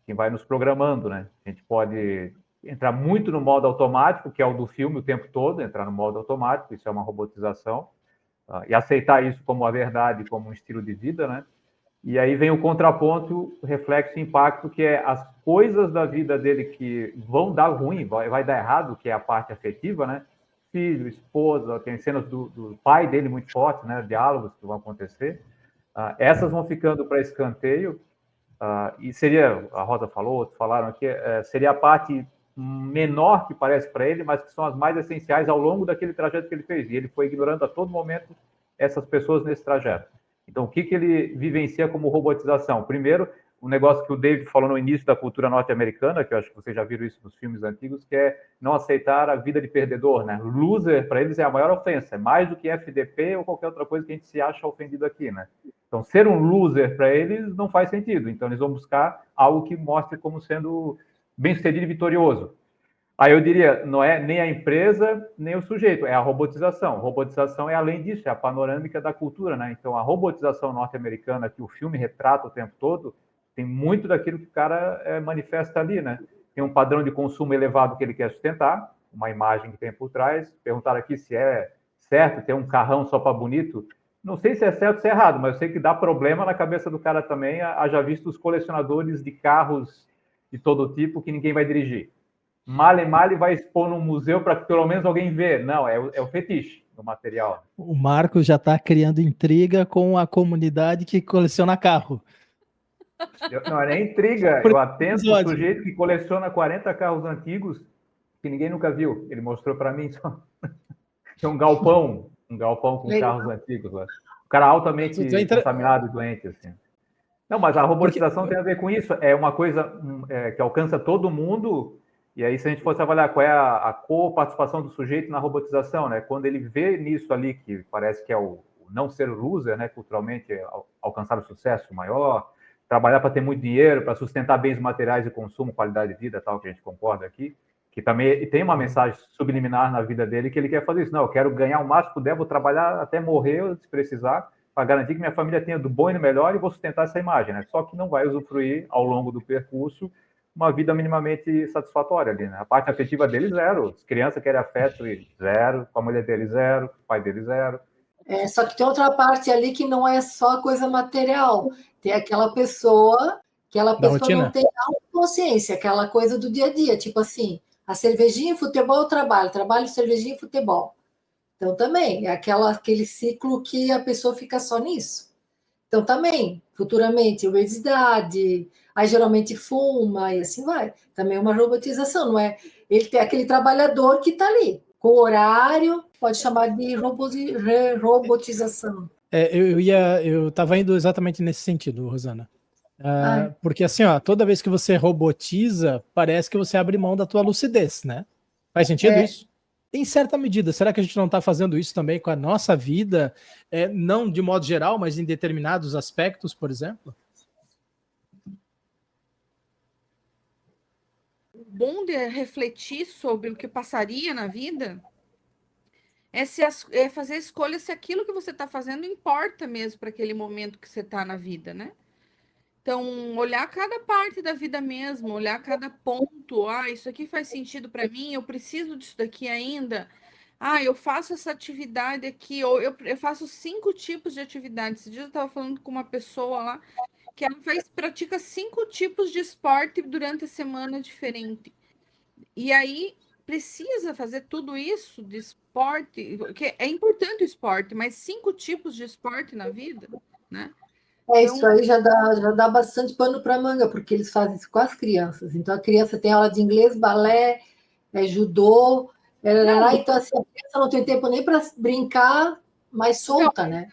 que vai nos programando, né? A gente pode entrar muito no modo automático, que é o do filme o tempo todo, entrar no modo automático, isso é uma robotização, e aceitar isso como a verdade, como um estilo de vida, né? E aí vem o contraponto, o reflexo e impacto, que é as coisas da vida dele que vão dar ruim, vai dar errado, que é a parte afetiva, né? Filho, esposa, tem cenas do pai dele muito fortes, né? Diálogos que vão acontecer. Essas vão ficando para escanteio, e seria, a Rosa falou, outros falaram aqui, seria a parte menor que parece para ele, mas que são as mais essenciais ao longo daquele trajeto que ele fez. E ele foi ignorando a todo momento essas pessoas nesse trajeto. Então, o que ele vivencia como robotização? Primeiro, o negócio que o David falou no início da cultura norte-americana, que eu acho que vocês já viram isso nos filmes antigos, que é não aceitar a vida de perdedor, né? Loser, para eles, é a maior ofensa, é mais do que FDP ou qualquer outra coisa que a gente se acha ofendido aqui, né? Então, ser um loser para eles não faz sentido. Então, eles vão buscar algo que mostre como sendo bem-sucedido e vitorioso. Aí eu diria, não é nem a empresa, nem o sujeito, é a robotização. Robotização é além disso, é a panorâmica da cultura, né? Então, a robotização norte-americana que o filme retrata o tempo todo, tem muito daquilo que o cara manifesta ali, né? Tem um padrão de consumo elevado que ele quer sustentar, uma imagem que tem por trás. Perguntaram aqui se é certo ter um carrão só para bonito. Não sei se é certo ou se é errado, mas eu sei que dá problema na cabeça do cara também, haja visto os colecionadores de carros de todo tipo que ninguém vai dirigir. Male vai expor num museu para que pelo menos alguém vê. Não, é o fetiche do material. O Marcos já está criando intriga com a comunidade que coleciona carro. Não é nem intriga, eu atendo um sujeito que coleciona 40 carros antigos que ninguém nunca viu. Ele mostrou para mim só. Tem um galpão com carros antigos lá. O cara altamente contaminado e doente, assim. Não, mas a robotização tem a ver com isso. É uma coisa que alcança todo mundo. E aí, se a gente fosse avaliar qual é a co-participação do sujeito na robotização, né? Quando ele vê nisso ali, que parece que é o não ser loser, né? Culturalmente, alcançar o sucesso maior, trabalhar para ter muito dinheiro, para sustentar bens materiais de consumo, qualidade de vida, tal, que a gente concorda aqui, que também tem uma mensagem subliminar na vida dele que ele quer fazer isso. Não, eu quero ganhar o máximo que puder, vou trabalhar até morrer, se precisar, para garantir que minha família tenha do bom e do melhor e vou sustentar essa imagem, né? Só que não vai usufruir, ao longo do percurso, uma vida minimamente satisfatória ali, né? A parte afetiva dele, zero. As crianças querem afeto, zero. Com a mulher dele, zero. Com o pai dele, zero. Só que tem outra parte ali que não é só coisa material. Tem aquela pessoa não tem autoconsciência, aquela coisa do dia a dia, tipo assim, a cervejinha, futebol, trabalho, cervejinha, futebol. Então, também, é aquele ciclo que a pessoa fica só nisso. Então, também, futuramente, obesidade, aí geralmente fuma e assim vai. Também é uma robotização, não é? Ele tem aquele trabalhador que está ali, com horário, pode chamar de robotização. Eu estava indo exatamente nesse sentido, Rosana. Porque assim, toda vez que você robotiza, parece que você abre mão da tua lucidez, né? Faz sentido isso? Em certa medida, será que a gente não está fazendo isso também com a nossa vida, não de modo geral, mas em determinados aspectos, por exemplo? O bom de refletir sobre o que passaria na vida é fazer escolha se aquilo que você está fazendo importa mesmo para aquele momento que você está na vida, né? Então, olhar cada parte da vida mesmo, olhar cada ponto. Ah, isso aqui faz sentido para mim, eu preciso disso daqui ainda. Ah, eu faço essa atividade aqui, ou eu faço 5 tipos de atividades. Esse dia eu estava falando com uma pessoa lá que ela pratica 5 tipos de esporte durante a semana diferente. E aí precisa fazer tudo isso de esporte, porque é importante o esporte, mas 5 tipos de esporte na vida, né? Isso aí já dá bastante pano para manga, porque eles fazem isso com as crianças. Então, a criança tem aula de inglês, balé, judô, então assim, a criança não tem tempo nem para brincar mais solta, né?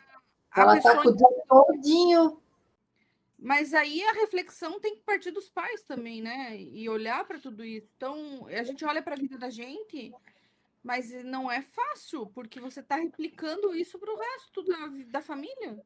Ela está com o dia todinho. Mas aí a reflexão tem que partir dos pais também, né? E olhar para tudo isso. Então, a gente olha para a vida da gente, mas não é fácil, porque você está replicando isso para o resto da família.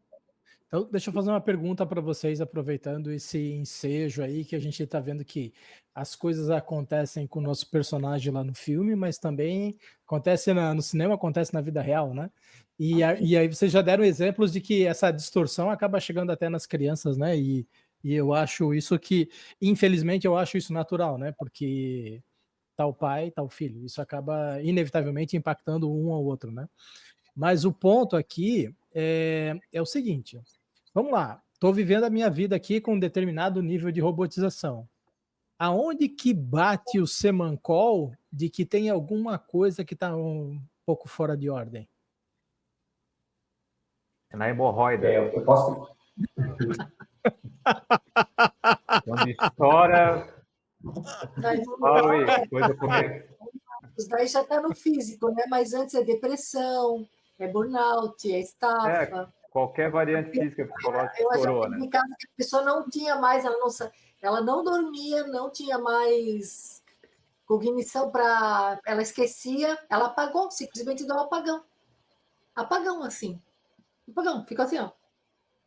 Então, deixa eu fazer uma pergunta para vocês, aproveitando esse ensejo aí, que a gente está vendo que as coisas acontecem com o nosso personagem lá no filme, mas também acontece no cinema, acontece na vida real, né? E aí vocês já deram exemplos de que essa distorção acaba chegando até nas crianças, né? E eu acho isso que, infelizmente, eu acho isso natural, né? Porque tal pai, tal filho. Isso acaba, inevitavelmente, impactando um ao outro, né? Mas o ponto aqui é o seguinte... Vamos lá, estou vivendo a minha vida aqui com um determinado nível de robotização. Aonde que bate o semancol de que tem alguma coisa que está um pouco fora de ordem? É na hemorroida. Eu posso... Quando estoura... Fala aí, coisa comigo. Isso daí já está no físico, né? Mas antes é depressão, é burnout, é estafa. Qualquer variante física psicológica estourou, né? Em casa, a pessoa não tinha mais, ela não dormia, não tinha mais cognição para... Ela esquecia, ela apagou, simplesmente deu um apagão. Apagão, assim. Apagão, ficou assim, ó.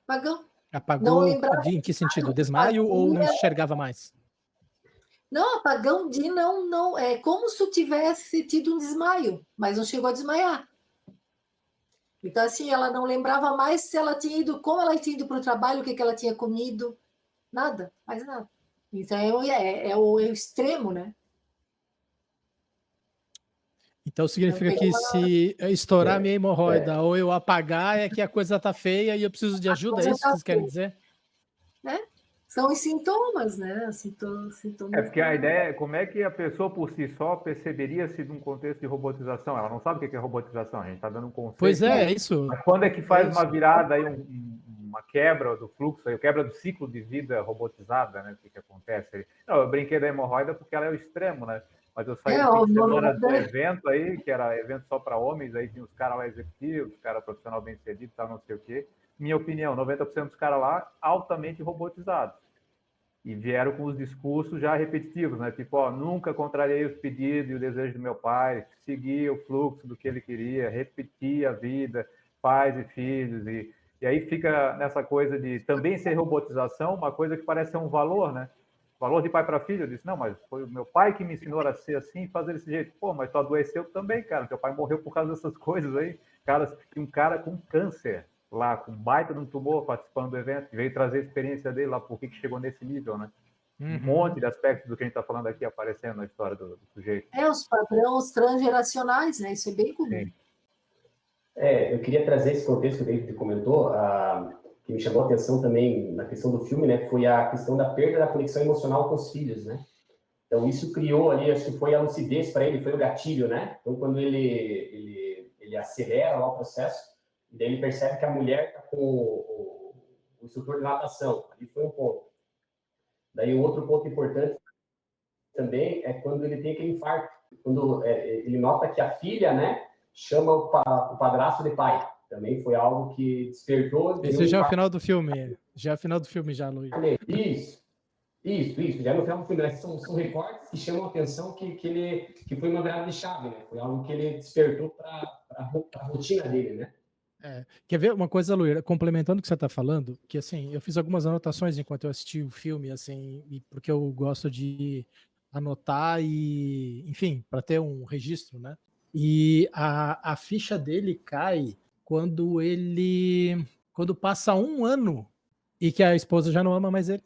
Apagão. Apagou em que sentido? Desmaio ou não enxergava mais? Não, apagão de não. É como se tivesse tido um desmaio, mas não chegou a desmaiar. Então, assim, ela não lembrava mais se ela tinha ido, como ela tinha ido para o trabalho, o que ela tinha comido, nada, mais nada. Então, é o extremo, né? Então, significa que se estourar minha hemorroida ou eu apagar, é que a coisa está feia e eu preciso de ajuda, é isso que vocês querem dizer? Né? São os sintomas, né? Sintomas. Porque a ideia é como é que a pessoa por si só perceberia-se num contexto de robotização. Ela não sabe o que é robotização, a gente está dando um conceito. Pois é isso. Mas quando é que faz uma virada, aí, uma quebra do fluxo, aí, quebra do ciclo de vida robotizada, né? O que acontece? Não, eu brinquei da hemorroida porque ela é o extremo, né? Mas eu saí no fim de semana do evento aí, que era evento só para homens, aí tinha os caras lá executivos, os caras profissional bem cedido, tal, não sei o quê. Minha opinião, 90% dos caras lá altamente robotizados. E vieram com os discursos já repetitivos, né? Tipo, ó, nunca contrariei os pedidos e o desejo do meu pai, seguia o fluxo do que ele queria, repetia a vida, pais e filhos. E aí fica nessa coisa de também ser robotização, uma coisa que parece ser um valor, né? Valor de pai para filho. Eu disse, não, mas foi o meu pai que me ensinou a ser assim, fazer desse jeito. Pô, mas tu adoeceu também, cara. Teu pai morreu por causa dessas coisas aí. Um cara com câncer lá, com baita de um tumor participando do evento, veio trazer a experiência dele lá, por que chegou nesse nível, né? Um monte de aspectos do que a gente está falando aqui aparecendo na história do sujeito. Os padrões transgeracionais, né? Isso é bem comum. Sim. Eu queria trazer esse contexto que o David comentou, que me chamou a atenção também na questão do filme, né? Foi a questão da perda da conexão emocional com os filhos, né? Então, isso criou ali, acho que foi a lucidez para ele, foi o gatilho, né? Então, quando ele acelera lá o processo, e daí ele percebe que a mulher está com o instrutor de natação. Ali foi um ponto. Daí, um outro ponto importante também é quando ele tem aquele infarto. Quando ele nota que a filha, né, chama o padrasto de pai. Também foi algo que despertou... Esse já é o final do filme. Já é o final do filme, já, Luiz. Isso. Já no final do filme. São recortes que chamam a atenção que foi uma virada de chave, né? Foi algo que ele despertou para a rotina dele, né? Quer ver uma coisa, Luíra, complementando o que você está falando, que assim, eu fiz algumas anotações enquanto eu assisti o filme, assim, porque eu gosto de anotar e, enfim, para ter um registro, né? E a ficha dele cai quando passa 1 ano e que a esposa já não ama mais ele.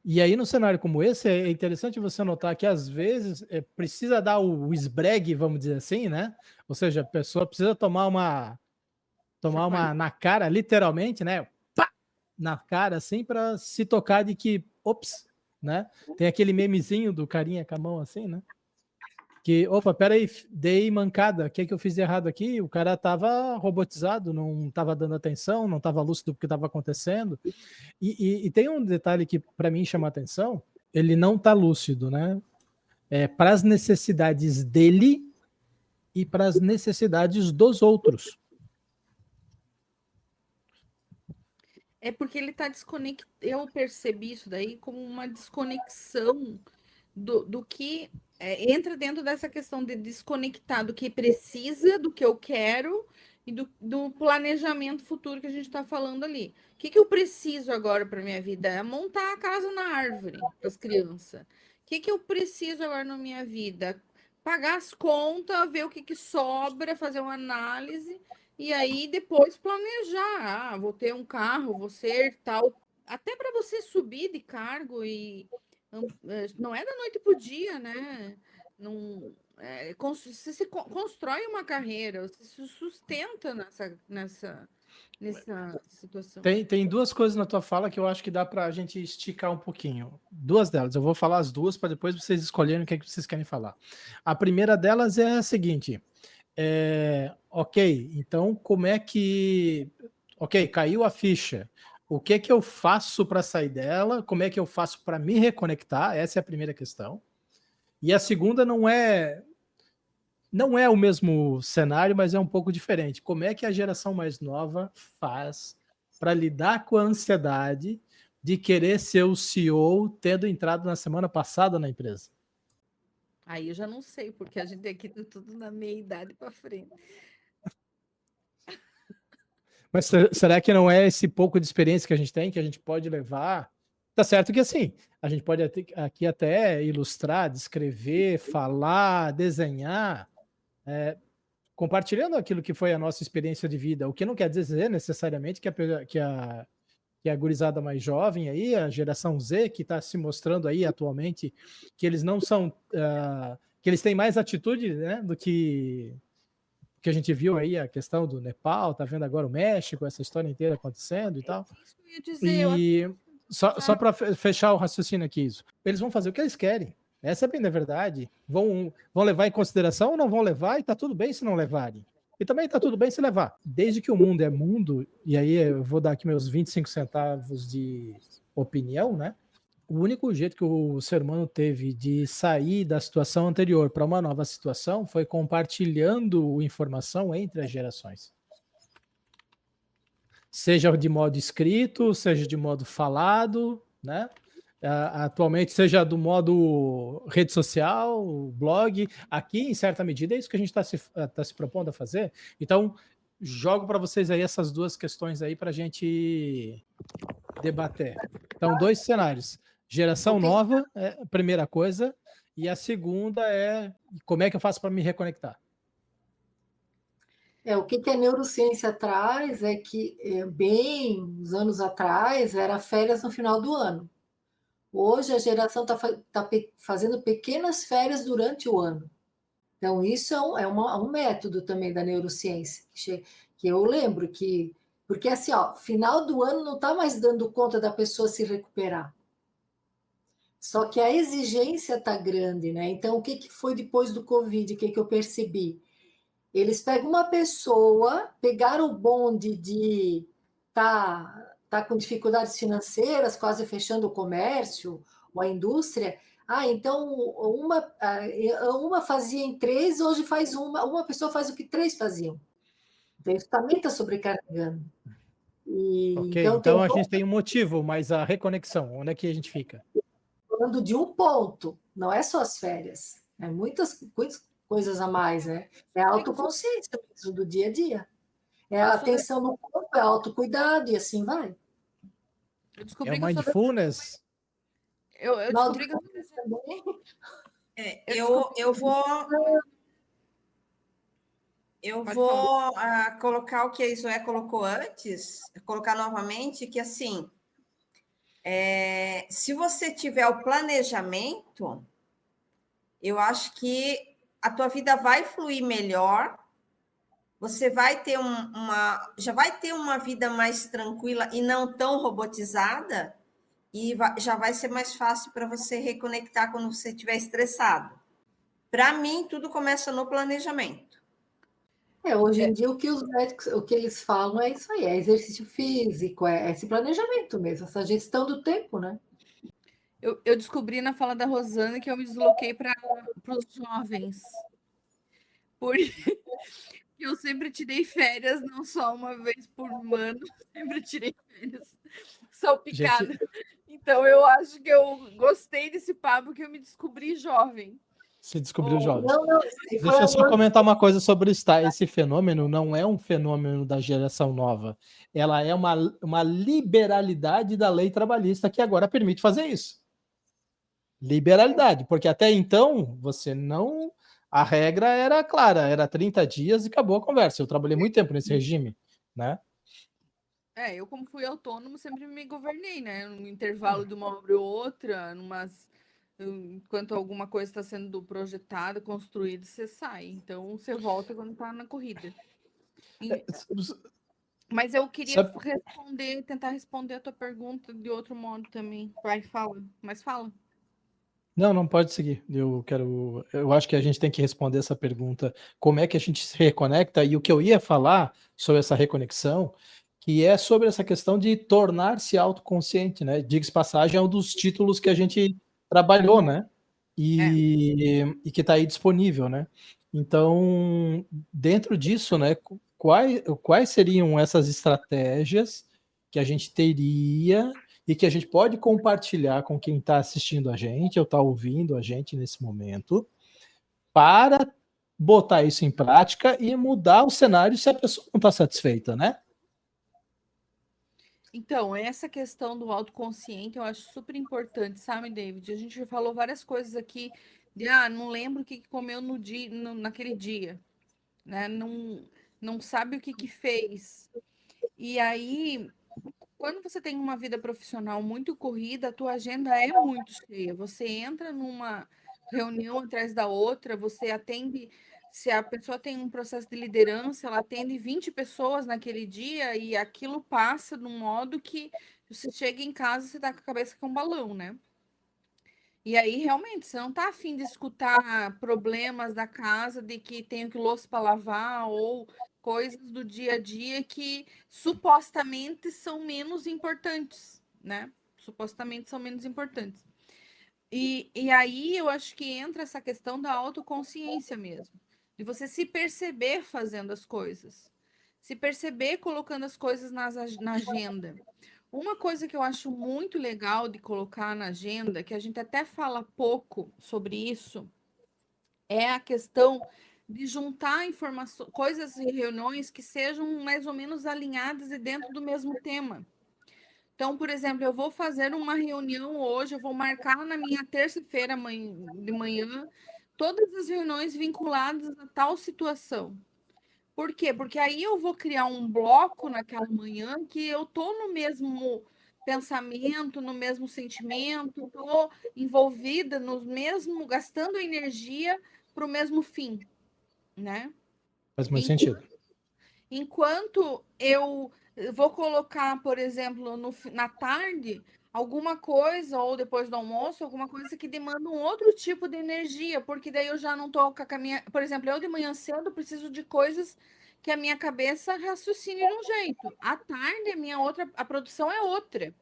E aí, no cenário como esse, é interessante você notar que, às vezes, precisa dar o esbregue, vamos dizer assim, né? Ou seja, a pessoa precisa tomar uma na cara, literalmente, né? Pá! Na cara, assim, para se tocar de que, ops, né? Tem aquele memezinho do carinha com a mão assim, né? Que, opa, peraí, dei mancada, o que eu fiz de errado aqui? O cara tava robotizado, não tava dando atenção, não tava lúcido do que estava acontecendo. E tem um detalhe que, para mim, chama atenção, ele não tá lúcido, né? Para as necessidades dele e para as necessidades dos outros. É porque ele está desconectado. Eu percebi isso daí como uma desconexão do que entra dentro dessa questão de desconectar do que precisa, do que eu quero e do planejamento futuro que a gente está falando ali. O que eu preciso agora para minha vida? É montar a casa na árvore para as crianças. O que eu preciso agora na minha vida? Pagar as contas, ver o que sobra, fazer uma análise. E aí depois planejar, vou ter um carro, vou ser tal, até para você subir de cargo e não é da noite para o dia, né? Não, você se constrói uma carreira, você se sustenta nessa situação. Tem duas coisas na tua fala que eu acho que dá para a gente esticar um pouquinho. Duas delas, eu vou falar as duas para depois vocês escolherem o que vocês querem falar. A primeira delas é a seguinte. Ok, então como é que... Ok, caiu a ficha. O que eu faço para sair dela? Como é que eu faço para me reconectar? Essa é a primeira questão. E a segunda não é o mesmo cenário, mas é um pouco diferente. Como é que a geração mais nova faz para lidar com a ansiedade de querer ser o CEO tendo entrado na semana passada na empresa? Aí eu já não sei, porque a gente aqui tá tudo na meia idade para frente. Mas será que não é esse pouco de experiência que a gente tem, que a gente pode levar? Tá certo que, assim, a gente pode aqui até ilustrar, descrever, falar, desenhar, compartilhando aquilo que foi a nossa experiência de vida, o que não quer dizer necessariamente que a gurizada mais jovem aí, a geração Z, que está se mostrando aí atualmente, que eles não são... que eles têm mais atitude, né, do que a gente viu aí, a questão do Nepal, tá vendo agora o México, essa história inteira acontecendo e tal. Isso que eu ia dizer, e só para fechar o raciocínio aqui, eles vão fazer o que eles querem. Essa é bem a verdade. Vão levar em consideração ou não vão levar, e tá tudo bem se não levarem. E também tá tudo bem se levar. Desde que o mundo é mundo, e aí eu vou dar aqui meus 25 centavos de opinião, né? O único jeito que o ser humano teve de sair da situação anterior para uma nova situação foi compartilhando informação entre as gerações. Seja de modo escrito, seja de modo falado, né? Atualmente, seja do modo rede social, blog. Aqui, em certa medida, é isso que a gente está se propondo a fazer. Então, jogo para vocês aí essas duas questões aí para a gente debater. Então, 2 cenários. Geração nova é a primeira coisa, e a segunda é como é que eu faço para me reconectar? O que a neurociência traz é que, bem uns anos atrás, era férias no final do ano. Hoje a geração está fazendo pequenas férias durante o ano. Então, isso é um método também da neurociência, que eu lembro que... Porque, assim, final do ano não está mais dando conta da pessoa se recuperar. Só que a exigência está grande, né? Então, o que foi depois do Covid? O que eu percebi? Eles pegam uma pessoa, pegaram o bonde de tá com dificuldades financeiras, quase fechando o comércio ou a indústria. Então uma fazia em 3, hoje faz uma pessoa faz o que 3 faziam. Então, isso também está sobrecarregando. Então a gente tem um motivo, mas a reconexão, onde é que a gente fica? Falando de um ponto, não é só as férias, é muitas coisas a mais, né? É a autoconsciência mesmo do dia a dia. É a atenção no corpo, é autocuidado e assim vai. É o mindfulness. Eu descobri que eu sou também. Eu vou colocar o que a Isoé colocou antes, colocar novamente, que assim, se você tiver o planejamento, eu acho que a tua vida vai fluir melhor, você vai ter já vai ter uma vida mais tranquila e não tão robotizada, e já vai ser mais fácil para você reconectar quando você estiver estressado. Para mim, tudo começa no planejamento. Hoje em dia, o que os médicos, o que eles falam é isso aí, é exercício físico, é esse planejamento mesmo, essa gestão do tempo, né? Eu descobri na fala da Rosana que eu me desloquei para os jovens. Porque eu sempre tirei férias, não só uma vez por ano, sempre tirei férias salpicada. Gente, Então, eu acho que eu gostei desse papo, que eu me descobri jovem. se descobriu jovem. Não, Deixa eu só comentar uma coisa sobre esse fenômeno. Não é um fenômeno da geração nova. Ela é uma liberalidade da lei trabalhista que agora permite fazer isso. Liberalidade, porque até então você não... A regra era clara, era 30 dias e acabou a conversa. Eu trabalhei muito tempo nesse regime, né? Eu, como fui autônomo, sempre me governei, né? No intervalo de uma obra ou outra, enquanto alguma coisa está sendo projetada, construída, você sai. Então, você volta quando está na corrida. Mas eu queria tentar responder a tua pergunta de outro modo também. Vai, fala. Mas fala. Não pode seguir. Eu acho que a gente tem que responder essa pergunta: como é que a gente se reconecta? E o que eu ia falar sobre essa reconexão, que é sobre essa questão de tornar-se autoconsciente, né? Diga-se passagem, é um dos títulos que a gente trabalhou, né? E que está aí disponível, né? Então, dentro disso, né? Quais seriam essas estratégias que a gente teria e que a gente pode compartilhar com quem está assistindo a gente ou está ouvindo a gente nesse momento, para botar isso em prática e mudar o cenário se a pessoa não está satisfeita, né? Então, essa questão do autoconsciente eu acho super importante, sabe, David? A gente já falou várias coisas aqui de, não lembro o que comeu naquele dia, né? Não sabe o que fez. E aí, quando você tem uma vida profissional muito corrida, a tua agenda é muito cheia. Você entra numa reunião atrás da outra, você atende... Se a pessoa tem um processo de liderança, ela atende 20 pessoas naquele dia e aquilo passa de um modo que você chega em casa e você tá com a cabeça com um balão, né? E aí, realmente, você não tá afim de escutar problemas da casa, de que tenho que louça para lavar ou coisas do dia a dia que supostamente são menos importantes, né? Supostamente são menos importantes. E aí eu acho que entra essa questão da autoconsciência mesmo, de você se perceber fazendo as coisas, se perceber colocando as coisas na agenda. Uma coisa que eu acho muito legal de colocar na agenda, que a gente até fala pouco sobre isso, é a questão de juntar informações, coisas e reuniões que sejam mais ou menos alinhadas e dentro do mesmo tema. Então, por exemplo, eu vou fazer uma reunião hoje, eu vou marcar na minha terça-feira de manhã todas as reuniões vinculadas a tal situação. Por quê? Porque aí eu vou criar um bloco naquela manhã que eu estou no mesmo pensamento, no mesmo sentimento, estou envolvida no mesmo, gastando energia para o mesmo fim, né? Faz muito sentido. Enquanto eu vou colocar, por exemplo, na tarde, alguma coisa, ou depois do almoço, alguma coisa que demanda um outro tipo de energia, porque daí eu já não estou com a minha... Por exemplo, eu de manhã cedo preciso de coisas que a minha cabeça raciocine de um jeito. À tarde, a produção é outra.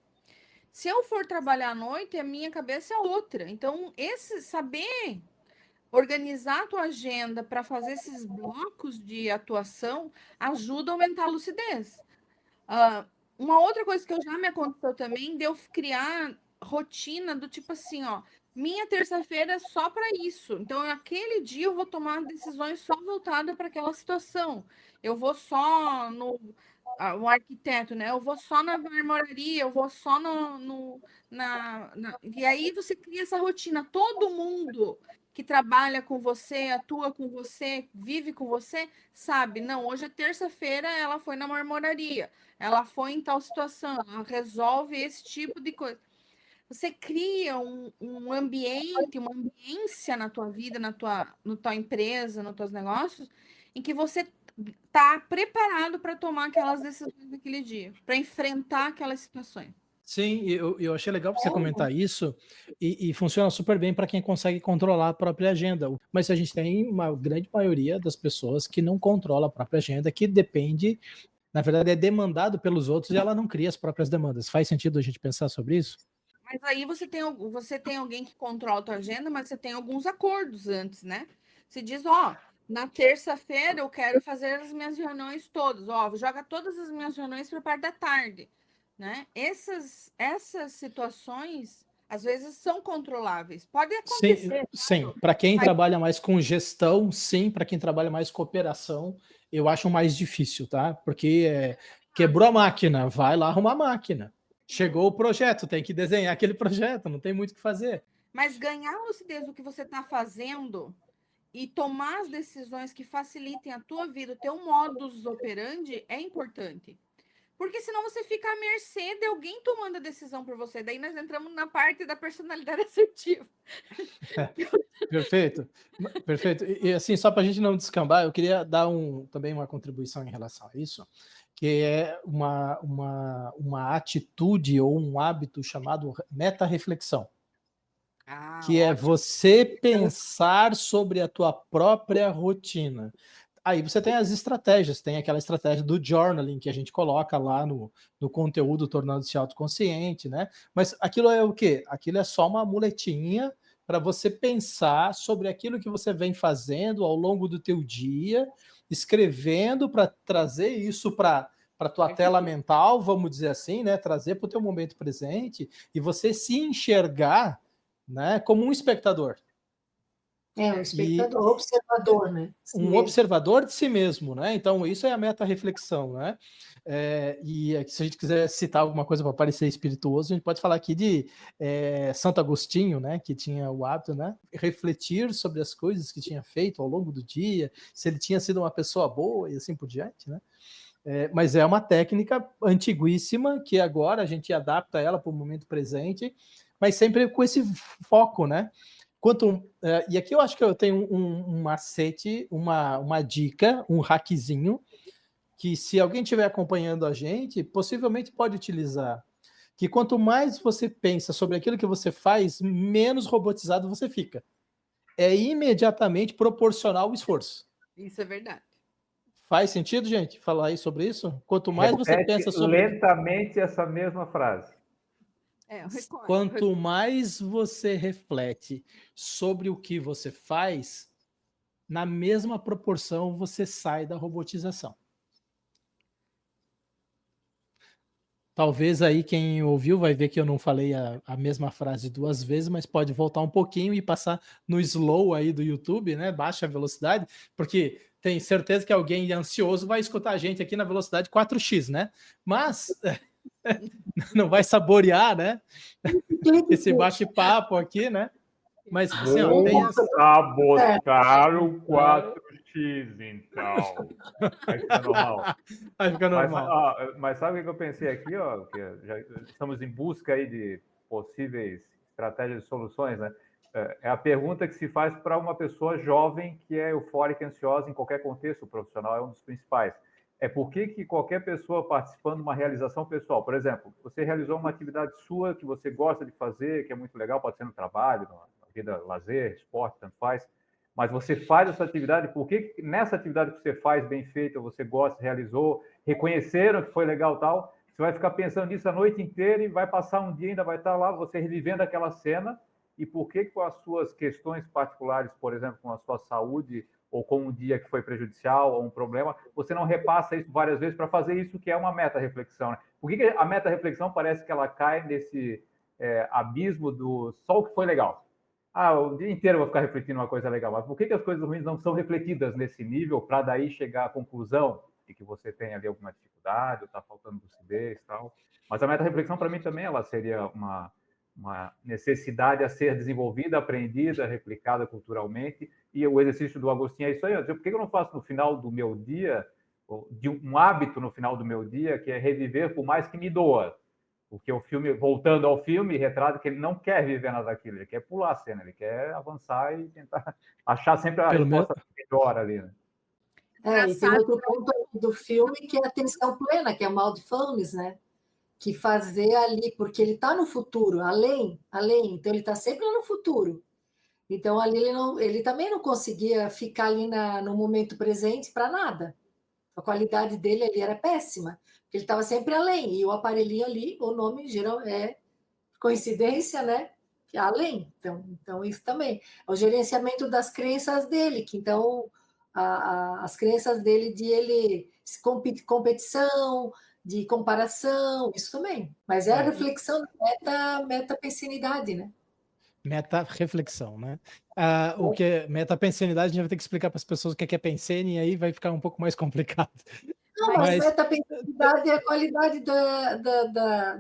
Se eu for trabalhar à noite, a minha cabeça é outra. Então, saber organizar a tua agenda para fazer esses blocos de atuação ajuda a aumentar a lucidez. Uma outra coisa que já me aconteceu também, de eu criar rotina do tipo assim, minha terça-feira é só para isso. Então, aquele dia eu vou tomar decisões só voltadas para aquela situação. Eu vou só um arquiteto, né? Eu vou só na marmoraria, eu vou só E aí você cria essa rotina. Todo mundo que trabalha com você, atua com você, vive com você, sabe? Não, hoje é terça-feira, ela foi na marmoraria, ela foi em tal situação, ela resolve esse tipo de coisa. Você cria um ambiente, uma ambiência na tua vida, na tua empresa, nos teus negócios, em que você está preparado para tomar aquelas decisões naquele dia, para enfrentar aquelas situações. Sim, eu achei legal você comentar isso, e funciona super bem para quem consegue controlar a própria agenda. Mas a gente tem uma grande maioria das pessoas que não controla a própria agenda, que depende, na verdade, é demandado pelos outros e ela não cria as próprias demandas. Faz sentido a gente pensar sobre isso? Mas aí você tem alguém que controla a tua agenda, mas você tem alguns acordos antes, né? Você diz, ó, na terça-feira eu quero fazer as minhas reuniões todas, ó, joga todas as minhas reuniões para a parte da tarde, né? Essas situações, às vezes, são controláveis. Pode acontecer. Sim. Para quem trabalha mais com gestão, sim. Para quem trabalha mais com operação, eu acho mais difícil, tá? Porque quebrou a máquina, vai lá arrumar a máquina. Chegou o projeto, tem que desenhar aquele projeto, não tem muito o que fazer. Mas ganhar lucidez do que você está fazendo e tomar as decisões que facilitem a tua vida, o teu modus operandi é importante. Porque senão você fica à mercê de alguém tomando a decisão por você. Daí nós entramos na parte da personalidade assertiva. Perfeito. E assim, só para a gente não descambar, eu queria dar também uma contribuição em relação a isso, que é uma atitude ou um hábito chamado meta-reflexão. Que é você pensar sobre a tua própria rotina. Aí você tem as estratégias, tem aquela estratégia do journaling que a gente coloca lá no conteúdo tornando-se autoconsciente, né? Mas aquilo é o quê? Aquilo é só uma muletinha para você pensar sobre aquilo que você vem fazendo ao longo do teu dia, escrevendo para trazer isso para tua tela mental, vamos dizer assim, né? Trazer para o teu momento presente e você se enxergar, né, como um espectador. Um espectador, observador, né? Observador de si mesmo, né? Então, isso é a meta-reflexão, né? E se a gente quiser citar alguma coisa para parecer espirituoso, a gente pode falar aqui de Santo Agostinho, né? Que tinha o hábito, né? Refletir sobre as coisas que tinha feito ao longo do dia, se ele tinha sido uma pessoa boa e assim por diante, né? Mas é uma técnica antiguíssima que agora a gente adapta ela para o momento presente, mas sempre com esse foco, né? E aqui eu acho que eu tenho um macete, uma dica, um hackzinho, que se alguém estiver acompanhando a gente, possivelmente pode utilizar. Que quanto mais você pensa sobre aquilo que você faz, menos robotizado você fica. É imediatamente proporcional ao esforço. Isso é verdade. Faz sentido, gente, falar aí sobre isso? Quanto mais você pensa sobre... lentamente essa mesma frase. Quanto mais você reflete sobre o que você faz, na mesma proporção você sai da robotização. Talvez aí quem ouviu vai ver que eu não falei a mesma frase 2 vezes, mas pode voltar um pouquinho e passar no slow aí do YouTube, né? Baixa a velocidade, porque tem certeza que alguém ansioso vai escutar a gente aqui na velocidade 4x, né? Mas não vai saborear, né? Esse bate-papo aqui, né? Mas assim, ó, tem sabotar o 4x, então. Vai ficar normal. Vai ficar normal. Mas sabe o que eu pensei aqui, ó? Que já estamos em busca aí de possíveis estratégias e soluções, né? É a pergunta que se faz para uma pessoa jovem que é eufórica e ansiosa em qualquer contexto profissional, é um dos principais. Por que qualquer pessoa participando de uma realização pessoal, por exemplo, você realizou uma atividade sua que você gosta de fazer, que é muito legal, pode ser no trabalho, na vida, lazer, esporte, tanto faz, mas você faz essa atividade, por que nessa atividade que você faz bem feita, você gosta, realizou, reconheceram que foi legal e tal, você vai ficar pensando nisso a noite inteira e vai passar um dia, ainda vai estar lá, você revivendo aquela cena, e por que com as suas questões particulares, por exemplo, com a sua saúde, ou com um dia que foi prejudicial, ou um problema, você não repassa isso várias vezes para fazer isso que é uma meta-reflexão, né? Por que a meta-reflexão parece que ela cai nesse abismo do só o que foi legal? O dia inteiro eu vou ficar refletindo uma coisa legal, mas por que as coisas ruins não são refletidas nesse nível para daí chegar à conclusão de que você tem ali alguma dificuldade, ou está faltando lucidez e tal. Mas a meta-reflexão, para mim, também ela seria uma necessidade a ser desenvolvida, aprendida, replicada culturalmente. E o exercício do Agostinho é isso aí. Por que eu não faço no final do meu dia, de um hábito no final do meu dia, que é reviver por mais que me doa? Porque o filme, voltando ao filme, retrata que ele não quer viver nada daquilo, ele quer pular a cena, ele quer avançar e tentar achar sempre a resposta melhor ali, né? E tem outro ponto do filme que é a atenção plena, que é o Mindfulness, né? Que fazer ali, porque ele está no futuro, além, então ele está sempre no futuro. Então ali ele também não conseguia ficar ali no momento presente para nada. A qualidade dele ali era péssima, porque ele estava sempre além, e o aparelhinho ali, o nome geral é coincidência, né? Que é além. Então isso também. É o gerenciamento das crenças dele, que então as crenças dele de ele competição, de comparação, isso também. Mas é a reflexão da metapensinidade, né? Meta-reflexão, né? O que é metapensinidade, a gente vai ter que explicar para as pessoas o que é pensene, e aí vai ficar um pouco mais complicado. Não, mas metapensinidade é a qualidade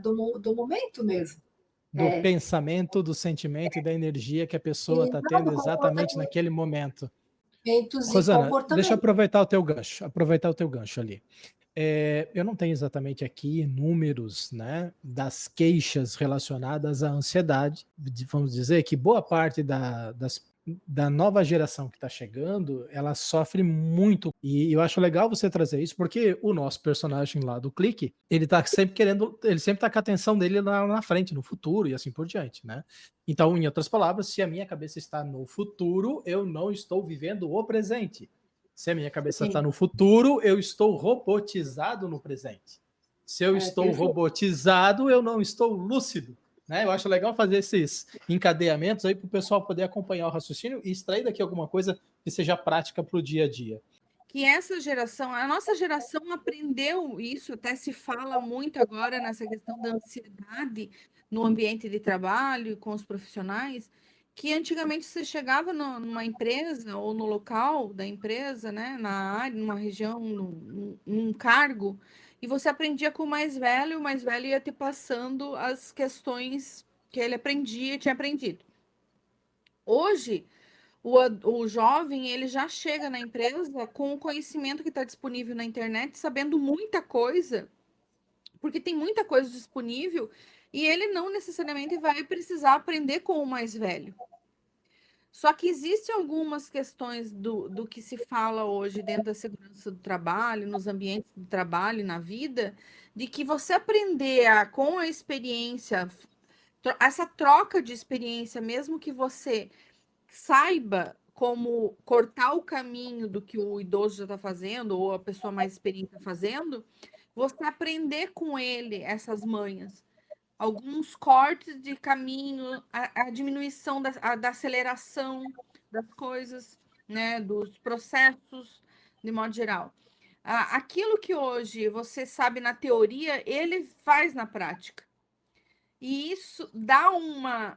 do momento mesmo. Do pensamento, do sentimento e da energia que a pessoa está tendo exatamente naquele momento. Rosana, deixa eu aproveitar o teu gancho ali. Eu não tenho exatamente aqui números, né, das queixas relacionadas à ansiedade. Vamos dizer que boa parte da nova geração que está chegando, ela sofre muito. E eu acho legal você trazer isso, porque o nosso personagem lá do Clique, ele está sempre ele sempre está com a atenção dele lá na frente, no futuro e assim por diante, né? Então, em outras palavras, se a minha cabeça está no futuro, eu não estou vivendo o presente. Se a minha cabeça está no futuro, eu estou robotizado no presente. Se eu estou robotizado, eu não estou lúcido. Né? Eu acho legal fazer esses encadeamentos aí para o pessoal poder acompanhar o raciocínio e extrair daqui alguma coisa que seja prática para o dia a dia. Que essa geração, a nossa geração aprendeu isso, até se fala muito agora nessa questão da ansiedade no ambiente de trabalho, com os profissionais, que antigamente você chegava numa empresa ou no local da empresa, né, na área, numa região, num cargo, e você aprendia com o mais velho ia te passando as questões que ele tinha aprendido. Hoje, o jovem, ele já chega na empresa com o conhecimento que está disponível na internet, sabendo muita coisa, porque tem muita coisa disponível, e ele não necessariamente vai precisar aprender com o mais velho. Só que existem algumas questões do que se fala hoje dentro da segurança do trabalho, nos ambientes de trabalho, na vida, de que você aprender com a experiência, essa troca de experiência, mesmo que você saiba como cortar o caminho do que o idoso já está fazendo, ou a pessoa mais experiente está fazendo, você aprender com ele essas manhas. Alguns cortes de caminho, a diminuição da aceleração das coisas, né, dos processos, de modo geral. Aquilo que hoje você sabe na teoria, ele faz na prática. E isso dá uma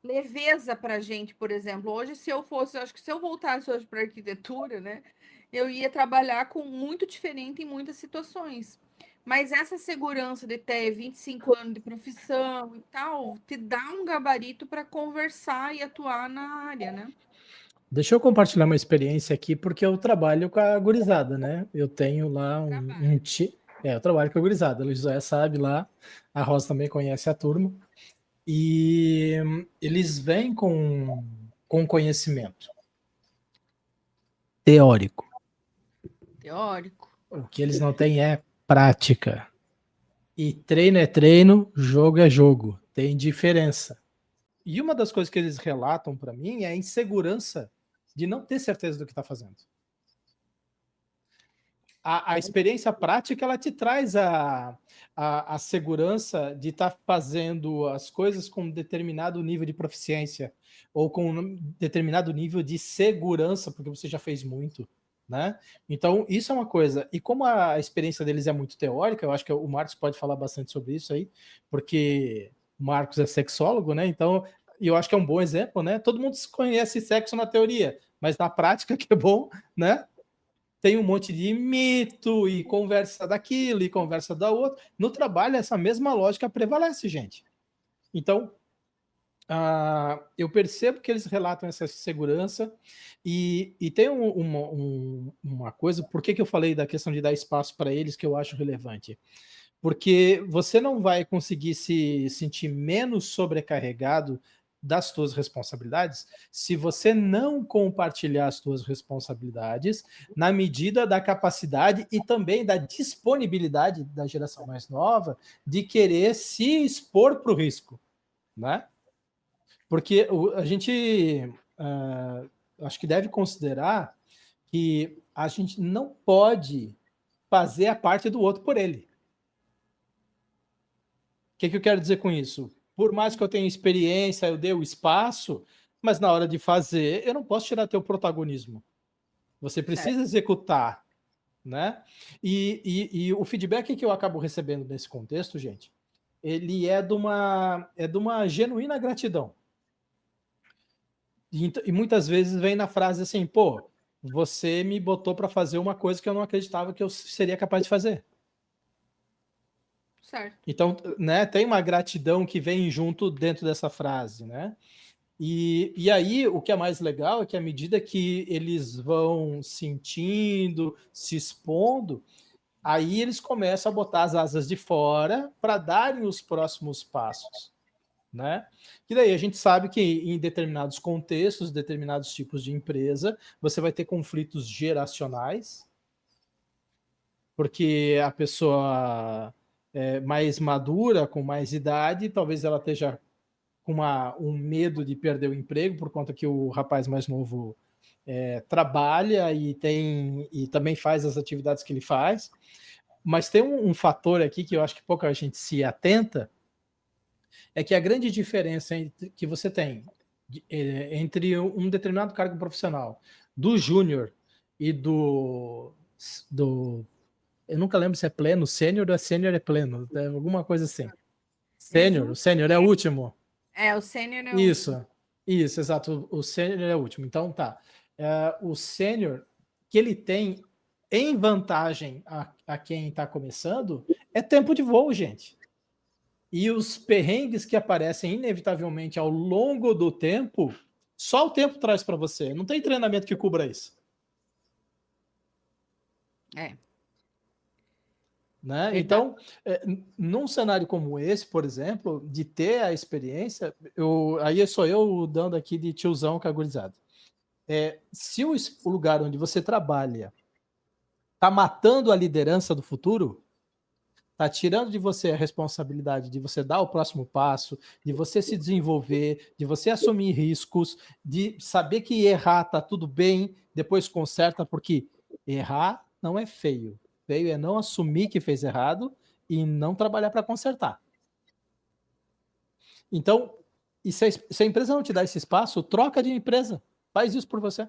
leveza para a gente, por exemplo. Hoje, acho que se eu voltasse hoje para a arquitetura, né, eu ia trabalhar muito diferente em muitas situações. Mas essa segurança de ter 25 anos de profissão e tal, te dá um gabarito para conversar e atuar na área, né? Deixa eu compartilhar uma experiência aqui, porque eu trabalho com a gurizada, né? Eu tenho lá um time. Eu trabalho com a gurizada. A Luiz Zoé sabe lá, a Rosa também conhece a turma. E eles vêm com conhecimento teórico. O que eles não têm é prática. E treino é treino, jogo é jogo. Tem diferença. E uma das coisas que eles relatam para mim é a insegurança de não ter certeza do que está fazendo. A experiência prática, ela te traz a segurança de estar fazendo as coisas com um determinado nível de proficiência ou com um determinado nível de segurança, porque você já fez muito. Né? Então, isso é uma coisa. E como a experiência deles é muito teórica, eu acho que o Marcos pode falar bastante sobre isso aí, porque o Marcos é sexólogo, né? Então, eu acho que é um bom exemplo, né? Todo mundo conhece sexo na teoria, mas na prática que é bom, né? tem um monte de mito e conversa daquilo e conversa da outra. No trabalho, essa mesma lógica prevalece, gente. Então, eu percebo que eles relatam essa segurança e tem uma coisa, por que eu falei da questão de dar espaço para eles que eu acho relevante? Porque você não vai conseguir se sentir menos sobrecarregado das suas responsabilidades se você não compartilhar as suas responsabilidades na medida da capacidade e também da disponibilidade da geração mais nova de querer se expor para o risco, né? Porque a gente acho que deve considerar que a gente não pode fazer a parte do outro por ele. O que eu quero dizer com isso? Por mais que eu tenha experiência, eu dê o espaço, mas na hora de fazer, eu não posso tirar teu protagonismo. Você precisa executar, né? E o feedback que eu acabo recebendo nesse contexto, gente, ele é de uma genuína gratidão. E muitas vezes vem na frase assim, pô, você me botou para fazer uma coisa que eu não acreditava que eu seria capaz de fazer. Certo. Então, né, tem uma gratidão que vem junto dentro dessa frase, né? E aí, o que é mais legal é que à medida que eles vão sentindo, se expondo, aí eles começam a botar as asas de fora para darem os próximos passos, né? E daí a gente sabe que em determinados contextos, determinados tipos de empresa, você vai ter conflitos geracionais, porque a pessoa mais madura, com mais idade, talvez ela esteja com um medo de perder o emprego, por conta que o rapaz mais novo trabalha e também faz as atividades que ele faz. Mas tem um fator aqui que eu acho que pouca gente se atenta, é que a grande diferença que você tem entre um determinado cargo profissional, do júnior e do eu nunca lembro se é pleno, sênior ou sênior é pleno, alguma coisa assim. Sênior, o sênior é o último. O sênior é o último. Isso, exato, o sênior é o último. Então tá, o sênior que ele tem em vantagem a quem está começando é tempo de voo, gente. E os perrengues que aparecem inevitavelmente ao longo do tempo, só o tempo traz para você. Não tem treinamento que cubra isso. Né? Então, num cenário como esse, por exemplo, de ter a experiência, aí sou eu dando aqui de tiozão cagurizado. Se o lugar onde você trabalha está matando a liderança do futuro, está tirando de você a responsabilidade de você dar o próximo passo, de você se desenvolver, de você assumir riscos, de saber que errar está tudo bem, depois conserta, porque errar não é feio. Feio é não assumir que fez errado e não trabalhar para consertar. Então, e se a empresa não te dá esse espaço, troca de empresa. Faz isso por você.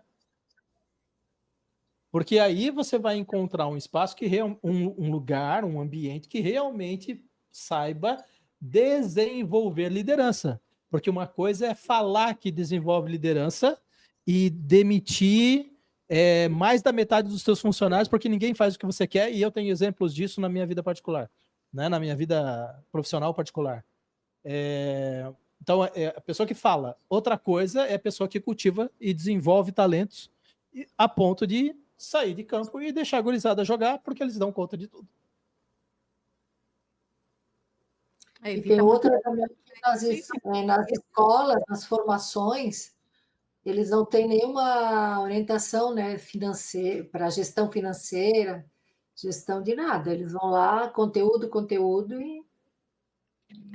Porque aí você vai encontrar um espaço, um lugar, um ambiente que realmente saiba desenvolver liderança. Porque uma coisa é falar que desenvolve liderança e demitir mais da metade dos seus funcionários porque ninguém faz o que você quer, e eu tenho exemplos disso na minha vida particular, né? Na minha vida profissional particular. Então, a pessoa que fala. Outra coisa é a pessoa que cultiva e desenvolve talentos a ponto de sair de campo e deixar a gurizada jogar, porque eles dão conta de tudo. E tem outra também que nas escolas, nas formações, eles não têm nenhuma orientação, né, financeira, para gestão financeira, gestão de nada. Eles vão lá, conteúdo e...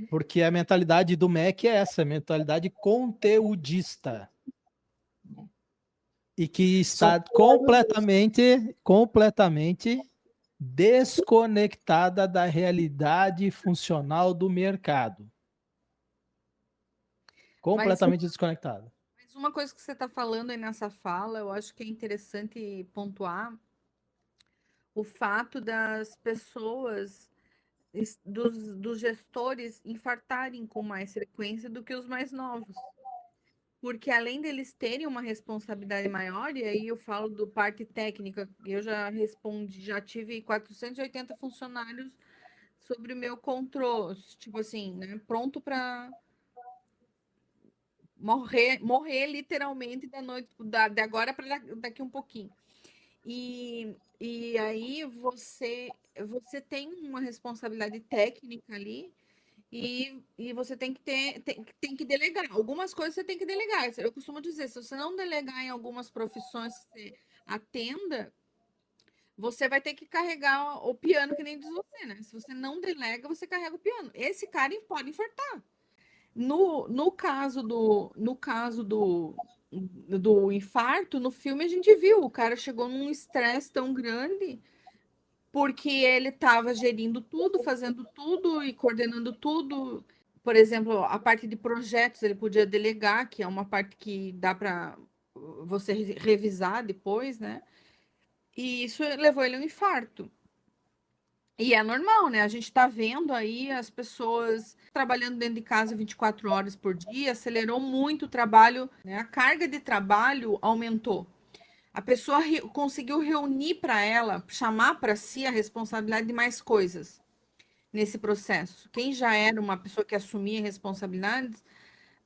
Porque a mentalidade do MEC é essa, mentalidade conteudista. E que está completamente desconectada da realidade funcional do mercado. Completamente desconectada. Mas uma coisa que você está falando aí nessa fala, eu acho que é interessante pontuar o fato das pessoas, dos gestores, infartarem com mais frequência do que os mais novos. Porque além deles terem uma responsabilidade maior, e aí eu falo do parte técnica, eu já respondi, já tive 480 funcionários sobre o meu controle, tipo assim, né, pronto para morrer literalmente de agora para daqui um pouquinho. E aí você tem uma responsabilidade técnica ali e você tem que delegar. Algumas coisas você tem que delegar. Eu costumo dizer, se você não delegar em algumas profissões que você atenda, você vai ter que carregar o piano, que nem diz você, né? Se você não delega, você carrega o piano. Esse cara pode infartar. No caso do infarto, no filme a gente viu, o cara chegou num estresse tão grande porque ele estava gerindo tudo, fazendo tudo e coordenando tudo. Por exemplo, a parte de projetos ele podia delegar, que é uma parte que dá para você revisar depois, né? E isso levou ele a um infarto. E é normal, né? A gente está vendo aí as pessoas trabalhando dentro de casa 24 horas por dia, acelerou muito o trabalho, né? A carga de trabalho aumentou. A pessoa conseguiu reunir para ela, chamar para si a responsabilidade de mais coisas nesse processo. Quem já era uma pessoa que assumia responsabilidades,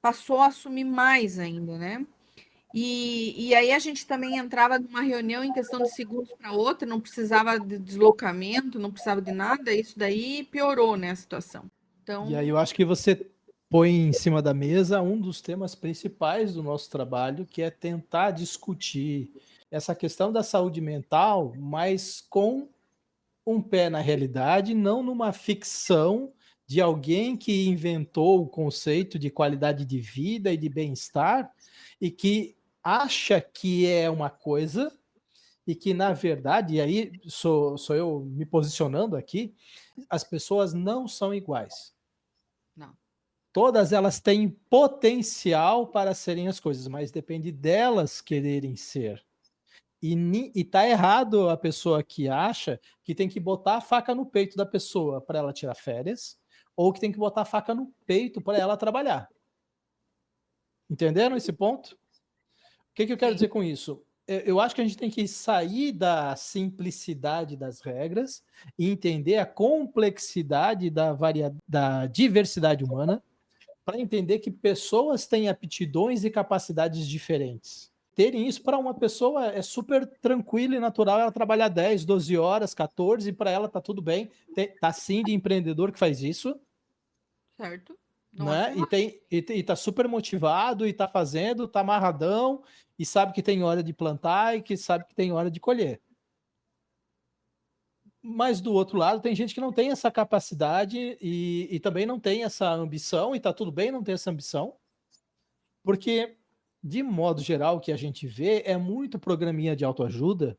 passou a assumir mais ainda, né? E aí a gente também entrava numa reunião em questão de segundos para outra, não precisava de deslocamento, não precisava de nada, isso daí piorou, né, a situação. Então, E aí eu acho que você põe em cima da mesa um dos temas principais do nosso trabalho, que é tentar discutir essa questão da saúde mental, mas com um pé na realidade, não numa ficção de alguém que inventou o conceito de qualidade de vida e de bem-estar e que acha que é uma coisa e que, na verdade, e aí sou eu me posicionando aqui, as pessoas não são iguais. não. Todas elas têm potencial para serem as coisas, mas depende delas quererem ser. E tá errado a pessoa que acha que tem que botar a faca no peito da pessoa para ela tirar férias, ou que tem que botar a faca no peito para ela trabalhar. Entenderam esse ponto? O que eu quero dizer com isso? Eu acho que a gente tem que sair da simplicidade das regras e entender a complexidade da diversidade humana para entender que pessoas têm aptidões e capacidades diferentes. Terem isso para uma pessoa é super tranquilo e natural ela trabalhar 10, 12 horas, 14, para ela tá tudo bem. Tá sim de empreendedor que faz isso, Certo? Não acho né? errado. E tá super motivado e tá fazendo, tá amarradão e sabe que tem hora de plantar e que sabe que tem hora de colher. Mas do outro lado, tem gente que não tem essa capacidade e também não tem essa ambição, e tá tudo bem não ter essa ambição, porque, de modo geral, o que a gente vê é muito programinha de autoajuda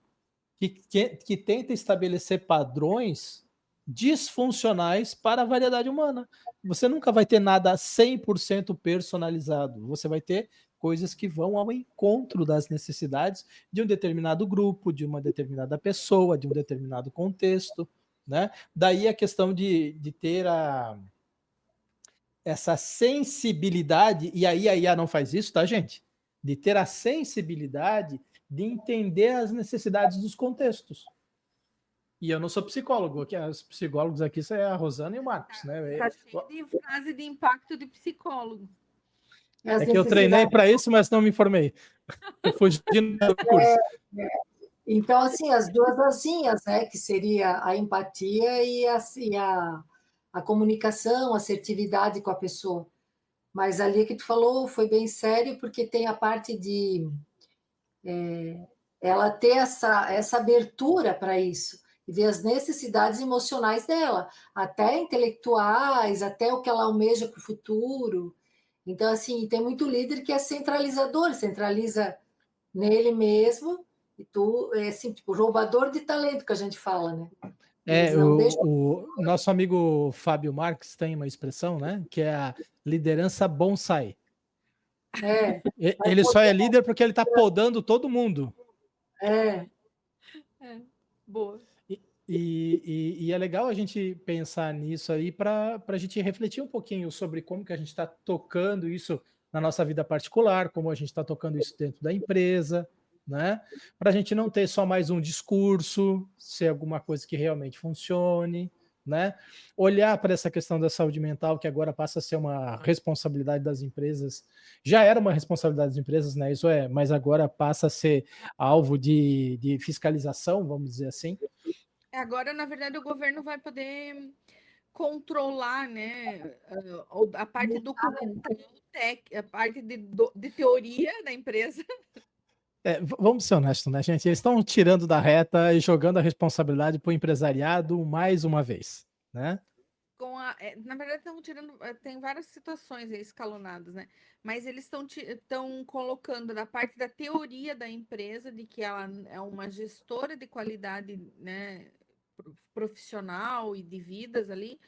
que tenta estabelecer padrões disfuncionais para a variedade humana. Você nunca vai ter nada 100% personalizado, você vai ter coisas que vão ao encontro das necessidades de um determinado grupo, de uma determinada pessoa, de um determinado contexto, né? Daí a questão de ter essa sensibilidade, e aí a IA não faz isso, tá, gente? De ter a sensibilidade de entender as necessidades dos contextos. E eu não sou psicólogo, aqui, os psicólogos aqui são a Rosana e o Marcos, né? Tá cheio de frase de impacto de psicólogo. É que eu treinei para isso, mas não me informei. Eu fugindo do curso. Então, assim, as duas asinhas, né? Que seria a empatia e a comunicação, a assertividade com a pessoa. Mas ali que tu falou foi bem sério, porque tem a parte de ela ter essa abertura para isso, e ver as necessidades emocionais dela, até intelectuais, até o que ela almeja para o futuro. Então, assim, tem muito líder que é centralizador, centraliza nele mesmo, e tu é assim, tipo, roubador de talento que a gente fala, né? O nosso amigo Fábio Marques tem uma expressão, né? Que é a liderança bonsai. Ele só é líder porque ele está podando todo mundo. Boa. E é legal a gente pensar nisso aí para a gente refletir um pouquinho sobre como que a gente está tocando isso na nossa vida particular, como a gente está tocando isso dentro da empresa, né? Para a gente não ter só mais um discurso, ser alguma coisa que realmente funcione, né? Olhar para essa questão da saúde mental, que agora passa a ser uma responsabilidade das empresas, já era uma responsabilidade das empresas, né? Isso é, mas agora passa a ser alvo de fiscalização, vamos dizer assim. Agora, na verdade, o governo vai poder controlar, né, a parte documental, a parte de teoria da empresa. Vamos ser honestos, né, gente? Eles estão tirando da reta e jogando a responsabilidade para o empresariado mais uma vez, né? Na verdade, estão tirando. Tem várias situações aí escalonadas, né? Mas eles estão colocando na parte da teoria da empresa, de que ela é uma gestora de qualidade, né, profissional e de vidas ali,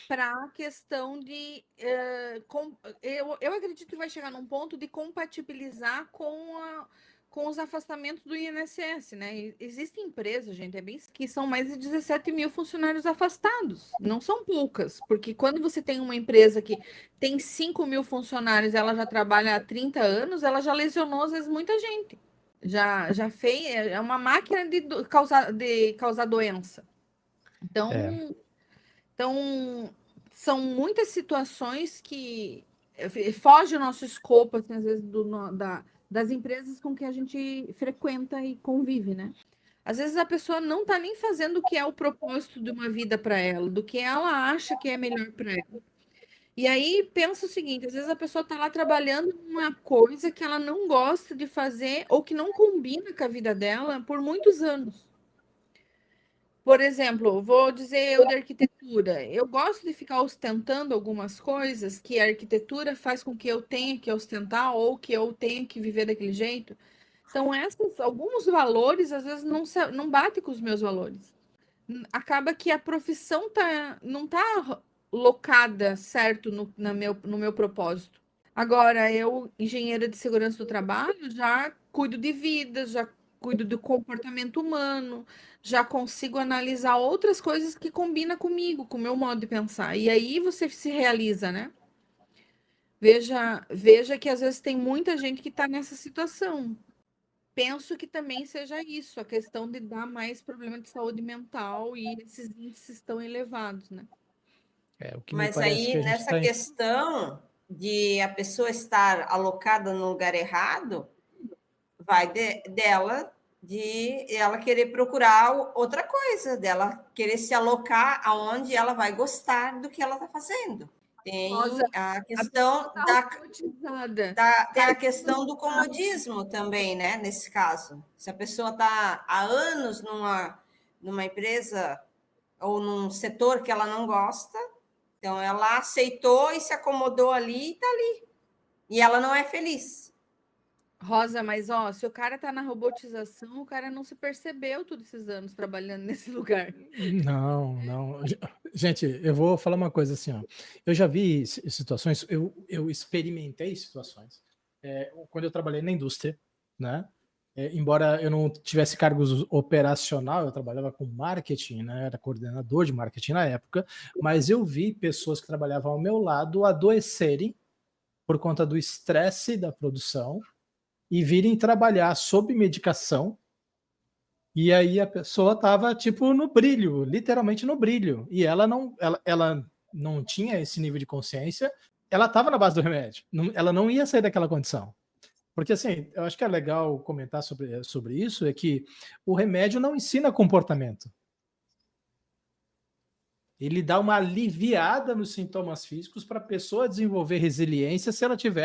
para a questão de. Eu acredito que vai chegar num ponto de compatibilizar com os afastamentos do INSS, né? Existem empresas, gente, que são mais de 17 mil funcionários afastados. Não são poucas, porque quando você tem uma empresa que tem 5 mil funcionários, ela já trabalha há 30 anos, ela já lesionou, às vezes, muita gente. Já fez, é uma máquina de causar doença. Então, são muitas situações que fogem o nosso escopo, assim, às vezes, das empresas com que a gente frequenta e convive, né? Às vezes a pessoa não está nem fazendo o que é o propósito de uma vida para ela, do que ela acha que é melhor para ela. E aí pensa o seguinte, às vezes a pessoa está lá trabalhando numa coisa que ela não gosta de fazer ou que não combina com a vida dela por muitos anos. Por exemplo, vou dizer eu de arquitetura. Eu gosto de ficar ostentando algumas coisas que a arquitetura faz com que eu tenha que ostentar ou que eu tenha que viver daquele jeito. Então, alguns valores, às vezes, não batem com os meus valores. Acaba que a profissão não está locada certo no meu propósito. Agora, eu, engenheira de segurança do trabalho, já cuido de vidas, já cuido do comportamento humano, já consigo analisar outras coisas que combinam comigo, com o meu modo de pensar. E aí você se realiza, né? Veja que às vezes tem muita gente que está nessa situação. Penso que também seja isso, a questão de dar mais problema de saúde mental e esses índices tão elevados, né? Mas aí, nessa questão de a pessoa estar alocada no lugar errado, vai dela de ela querer procurar outra coisa, dela querer se alocar aonde ela vai gostar do que ela está fazendo. Tem a questão tem a questão do comodismo também, né? Nesse caso, se a pessoa está há anos numa empresa ou num setor que ela não gosta, então ela aceitou e se acomodou ali e está ali. E ela não é feliz. Rosa, mas se o cara tá na robotização, o cara não se percebeu todos esses anos trabalhando nesse lugar. Não. Gente, eu vou falar uma coisa assim, ó. Eu já vi situações, eu experimentei situações. Quando eu trabalhei na indústria, né? Embora eu não tivesse cargos operacional, eu trabalhava com marketing, né? Era coordenador de marketing na época, mas eu vi pessoas que trabalhavam ao meu lado adoecerem por conta do estresse da produção e virem trabalhar sob medicação, e aí a pessoa estava tipo no brilho, literalmente no brilho, e ela não tinha esse nível de consciência, ela estava na base do remédio, ela não ia sair daquela condição. Porque assim, eu acho que é legal comentar sobre isso, é que o remédio não ensina comportamento. Ele dá uma aliviada nos sintomas físicos para a pessoa desenvolver resiliência se ela tiver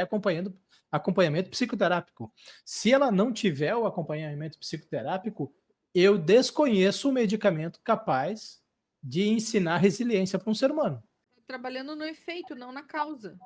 acompanhamento psicoterápico. Se ela não tiver o acompanhamento psicoterápico, eu desconheço o medicamento capaz de ensinar resiliência para um ser humano. Trabalhando no efeito, não na causa.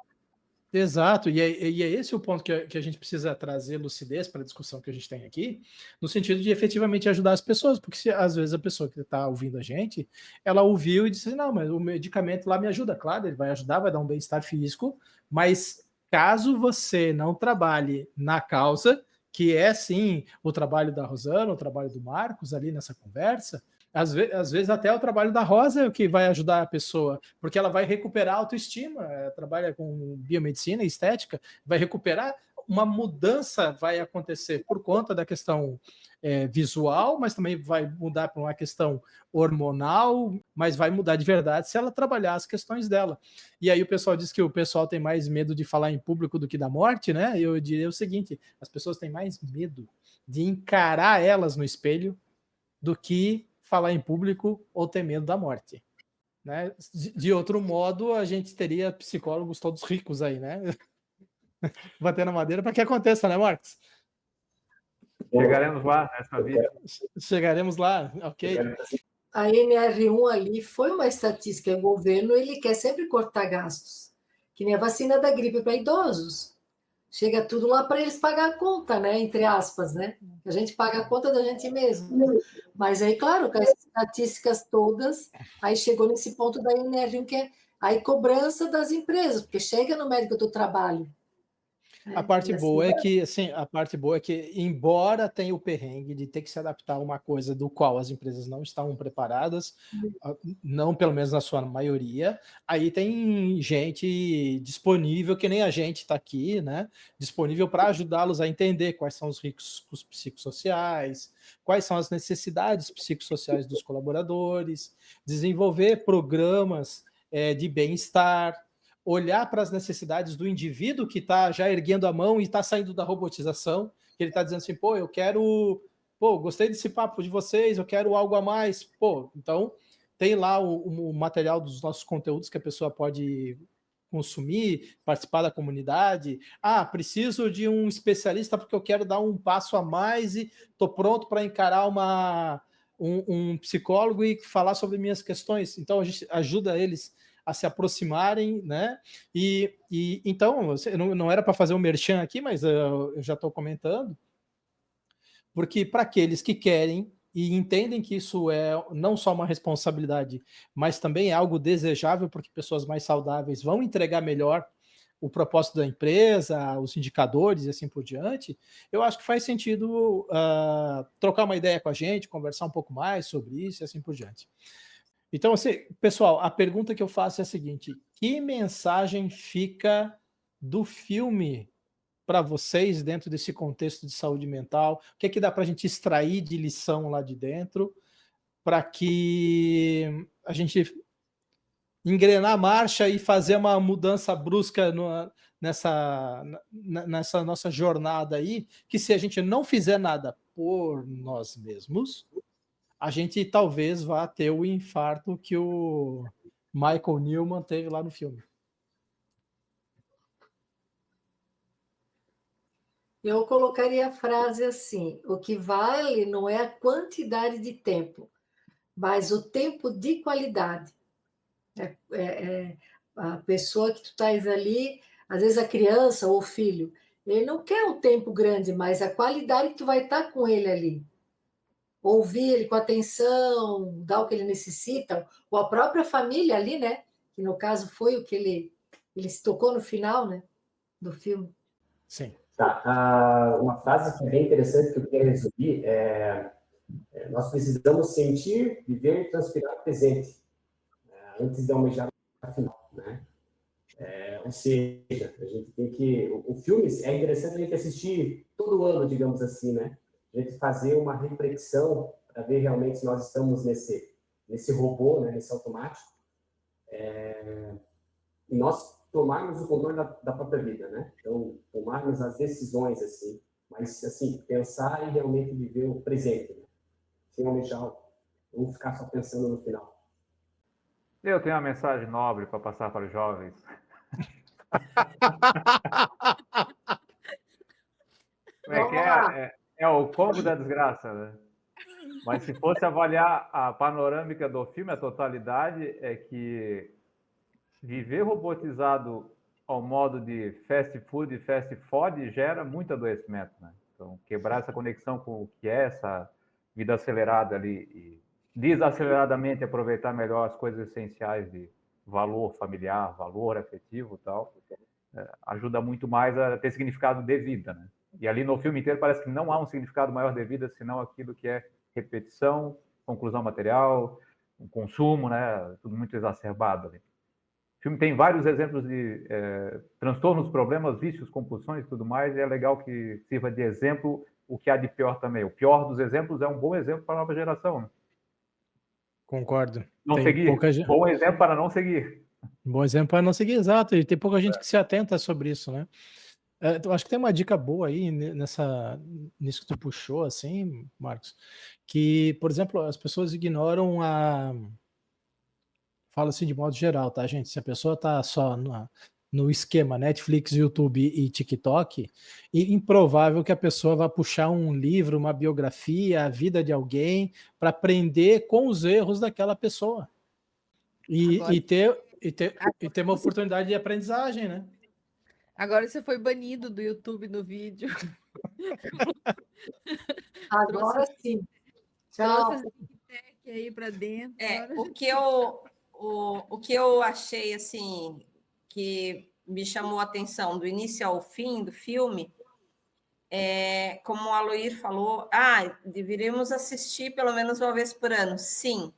Exato, e é esse o ponto que a gente precisa trazer lucidez para a discussão que a gente tem aqui, no sentido de efetivamente ajudar as pessoas, porque se às vezes a pessoa que está ouvindo a gente, ela ouviu e disse, não, mas o medicamento lá me ajuda, claro, ele vai ajudar, vai dar um bem-estar físico, mas caso você não trabalhe na causa, que é sim o trabalho da Rosana, o trabalho do Marcos ali nessa conversa, Às vezes até o trabalho da Rosa é o que vai ajudar a pessoa, porque ela vai recuperar a autoestima, trabalha com biomedicina e estética, vai recuperar, uma mudança vai acontecer por conta da questão visual, mas também vai mudar para uma questão hormonal, mas vai mudar de verdade se ela trabalhar as questões dela. E aí o pessoal diz que o pessoal tem mais medo de falar em público do que da morte, né? Eu diria o seguinte, as pessoas têm mais medo de encarar elas no espelho do que falar em público ou ter medo da morte. Né? De outro modo, a gente teria psicólogos todos ricos aí, né? Batendo madeira para que aconteça, né, Marcos? Chegaremos lá nessa vida. Chegaremos lá, ok. A NR1 ali foi uma estatística. O governo ele quer sempre cortar gastos, que nem a vacina da gripe para idosos. Chega tudo lá para eles pagar a conta, né? Entre aspas, né? A gente paga a conta da gente mesmo. Mas aí, claro, com as estatísticas todas, aí chegou nesse ponto da NR1, que é a cobrança das empresas, porque chega no médico do trabalho. A parte boa é que, assim, embora tenha o perrengue de ter que se adaptar a uma coisa do qual as empresas não estão preparadas, não pelo menos na sua maioria, aí tem gente disponível, que nem a gente está aqui, né? Disponível para ajudá-los a entender quais são os riscos psicossociais, quais são as necessidades psicossociais dos colaboradores, desenvolver programas de bem-estar, olhar para as necessidades do indivíduo que está já erguendo a mão e está saindo da robotização, que ele está dizendo assim, gostei desse papo de vocês, eu quero algo a mais, então tem lá o material dos nossos conteúdos que a pessoa pode consumir, participar da comunidade, preciso de um especialista porque eu quero dar um passo a mais e estou pronto para encarar um psicólogo e falar sobre minhas questões, então a gente ajuda eles a se aproximarem, né? E então, não era para fazer um merchan aqui, mas eu já estou comentando, porque para aqueles que querem e entendem que isso é não só uma responsabilidade, mas também é algo desejável, porque pessoas mais saudáveis vão entregar melhor o propósito da empresa, os indicadores e assim por diante, eu acho que faz sentido trocar uma ideia com a gente, conversar um pouco mais sobre isso e assim por diante. Então, assim, pessoal, a pergunta que eu faço é a seguinte: que mensagem fica do filme para vocês dentro desse contexto de saúde mental? O que é que dá para a gente extrair de lição lá de dentro para que a gente engrenar a marcha e fazer uma mudança brusca nessa nossa jornada aí, que se a gente não fizer nada por nós mesmos, a gente talvez vá ter o infarto que o Michael Newman teve lá no filme. Eu colocaria a frase assim: o que vale não é a quantidade de tempo, mas o tempo de qualidade. A pessoa que tu estás ali, às vezes a criança ou o filho, ele não quer um tempo grande, mas a qualidade que tu vai estar com ele ali. Ouvir ele com atenção, dar o que ele necessita, ou a própria família ali, né? Que no caso foi o que ele se tocou no final, né? Do filme. Sim. Tá. Uma frase que é bem interessante que eu queria resumir nós precisamos sentir, viver e transpirar o presente antes de almejar a final, né? Ou seja, a gente tem que... O filme é interessante a gente assistir todo ano, digamos assim, né? A gente fazer uma reflexão para ver realmente se nós estamos nesse robô, né, nesse automático, e nós tomarmos o controle da própria vida, né? Então, tomarmos as decisões, assim, mas, assim, pensar e realmente viver o presente, né? Sem almejar, não ficar só pensando no final. Eu tenho uma mensagem nobre para passar para os jovens. Como é que é o combo da desgraça, né? Mas se fosse avaliar a panorâmica do filme, a totalidade é que viver robotizado ao modo de fast food e fast food gera muito adoecimento, né? Então, quebrar essa conexão com o que é essa vida acelerada ali e desaceleradamente aproveitar melhor as coisas essenciais de valor familiar, valor afetivo e tal, ajuda muito mais a ter significado de vida, né? E ali no filme inteiro parece que não há um significado maior de vida, senão aquilo que é repetição conclusão material, o consumo, né? Tudo muito exacerbado ali. O filme tem vários exemplos de transtornos, problemas, vícios, compulsões e tudo mais, e é legal que sirva de exemplo o que há de pior também. O pior dos exemplos é um bom exemplo para a nova geração. Né? Concordo. Não Tem seguir. Bom exemplo para não seguir. Bom exemplo para não seguir, exato. E tem pouca gente que se atenta sobre isso, né? Eu acho que tem uma dica boa aí nisso que tu puxou, assim, Marcos, que, por exemplo, as pessoas ignoram fala assim de modo geral, tá, gente? Se a pessoa tá só no esquema Netflix, YouTube e TikTok, improvável que a pessoa vá puxar um livro, uma biografia, a vida de alguém, para aprender com os erros daquela pessoa. E ter uma oportunidade de aprendizagem, né? Agora você foi banido do YouTube no vídeo. Agora sim. Tchau. Aí para dentro. O que eu achei assim que me chamou a atenção do início ao fim do filme como o Aloir falou, deveríamos assistir pelo menos uma vez por ano. Sim,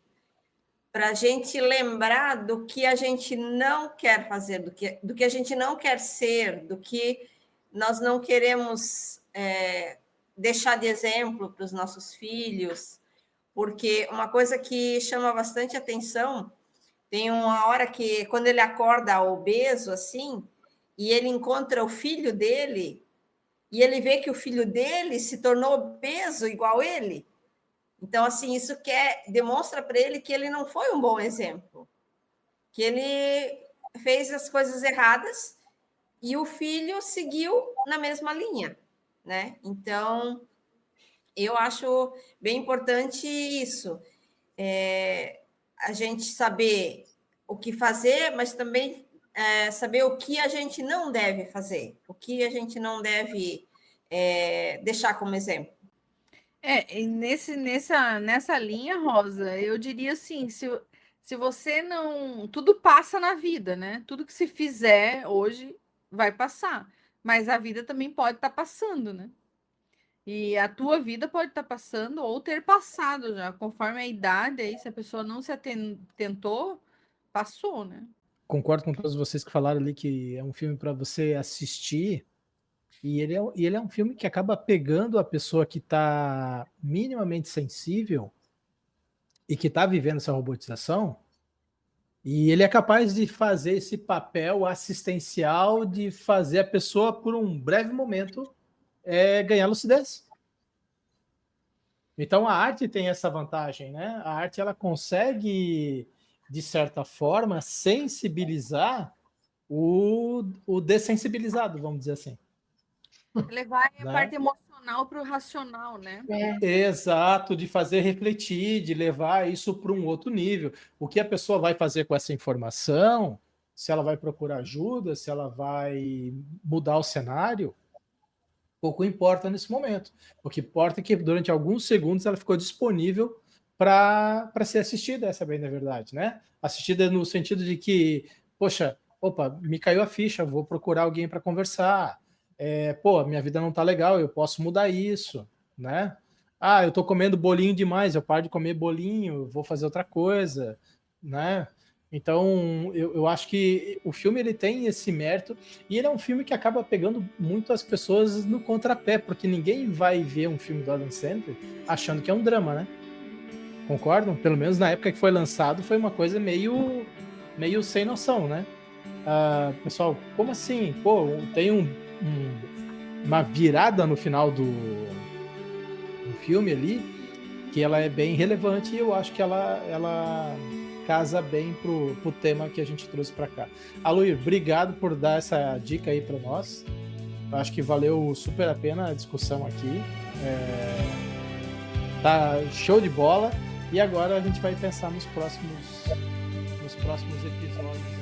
para a gente lembrar do que a gente não quer fazer, do que a gente não quer ser, do que nós não queremos deixar de exemplo para os nossos filhos, porque uma coisa que chama bastante atenção, tem uma hora que, quando ele acorda obeso, assim, e ele encontra o filho dele, e ele vê que o filho dele se tornou obeso igual ele. Então, assim, isso demonstra para ele que ele não foi um bom exemplo, que ele fez as coisas erradas e o filho seguiu na mesma linha, né? Então, eu acho bem importante isso, a gente saber o que fazer, mas também saber o que a gente não deve fazer, o que a gente não deve deixar como exemplo. Nessa linha, Rosa, eu diria assim, se você não... Tudo passa na vida, né? Tudo que se fizer hoje vai passar, mas a vida também pode estar passando, né? E a tua vida pode estar passando ou ter passado já, conforme a idade, aí, se a pessoa não se atentou, passou, né? Concordo com todos vocês que falaram ali que é um filme para você assistir, e ele é um filme que acaba pegando a pessoa que está minimamente sensível e que está vivendo essa robotização, e ele é capaz de fazer esse papel assistencial de fazer a pessoa, por um breve momento, ganhar lucidez. Então a arte tem essa vantagem, né? A arte ela consegue, de certa forma, sensibilizar o dessensibilizado, vamos dizer assim. Levar a parte emocional para o racional, né? Exato, de fazer refletir, de levar isso para um outro nível. O que a pessoa vai fazer com essa informação, se ela vai procurar ajuda, se ela vai mudar o cenário, pouco importa nesse momento. O que importa é que durante alguns segundos ela ficou disponível para ser assistida, essa é bem da verdade, né? Assistida no sentido de que, poxa, me caiu a ficha, vou procurar alguém para conversar. Minha vida não tá legal, eu posso mudar isso, né? Eu tô comendo bolinho demais, eu paro de comer bolinho, vou fazer outra coisa, né? Então, eu acho que o filme ele tem esse mérito, e ele é um filme que acaba pegando muito as pessoas no contrapé, porque ninguém vai ver um filme do Adam Sandler achando que é um drama, né? Concordam? Pelo menos na época que foi lançado, foi uma coisa meio sem noção, né? Pessoal, como assim? Tem uma virada no final do filme ali, que ela é bem relevante, e eu acho que ela casa bem pro tema que a gente trouxe para cá. Aloir, obrigado por dar essa dica aí para nós. Eu acho que valeu super a pena a discussão aqui. Tá show de bola. E agora a gente vai pensar nos próximos episódios.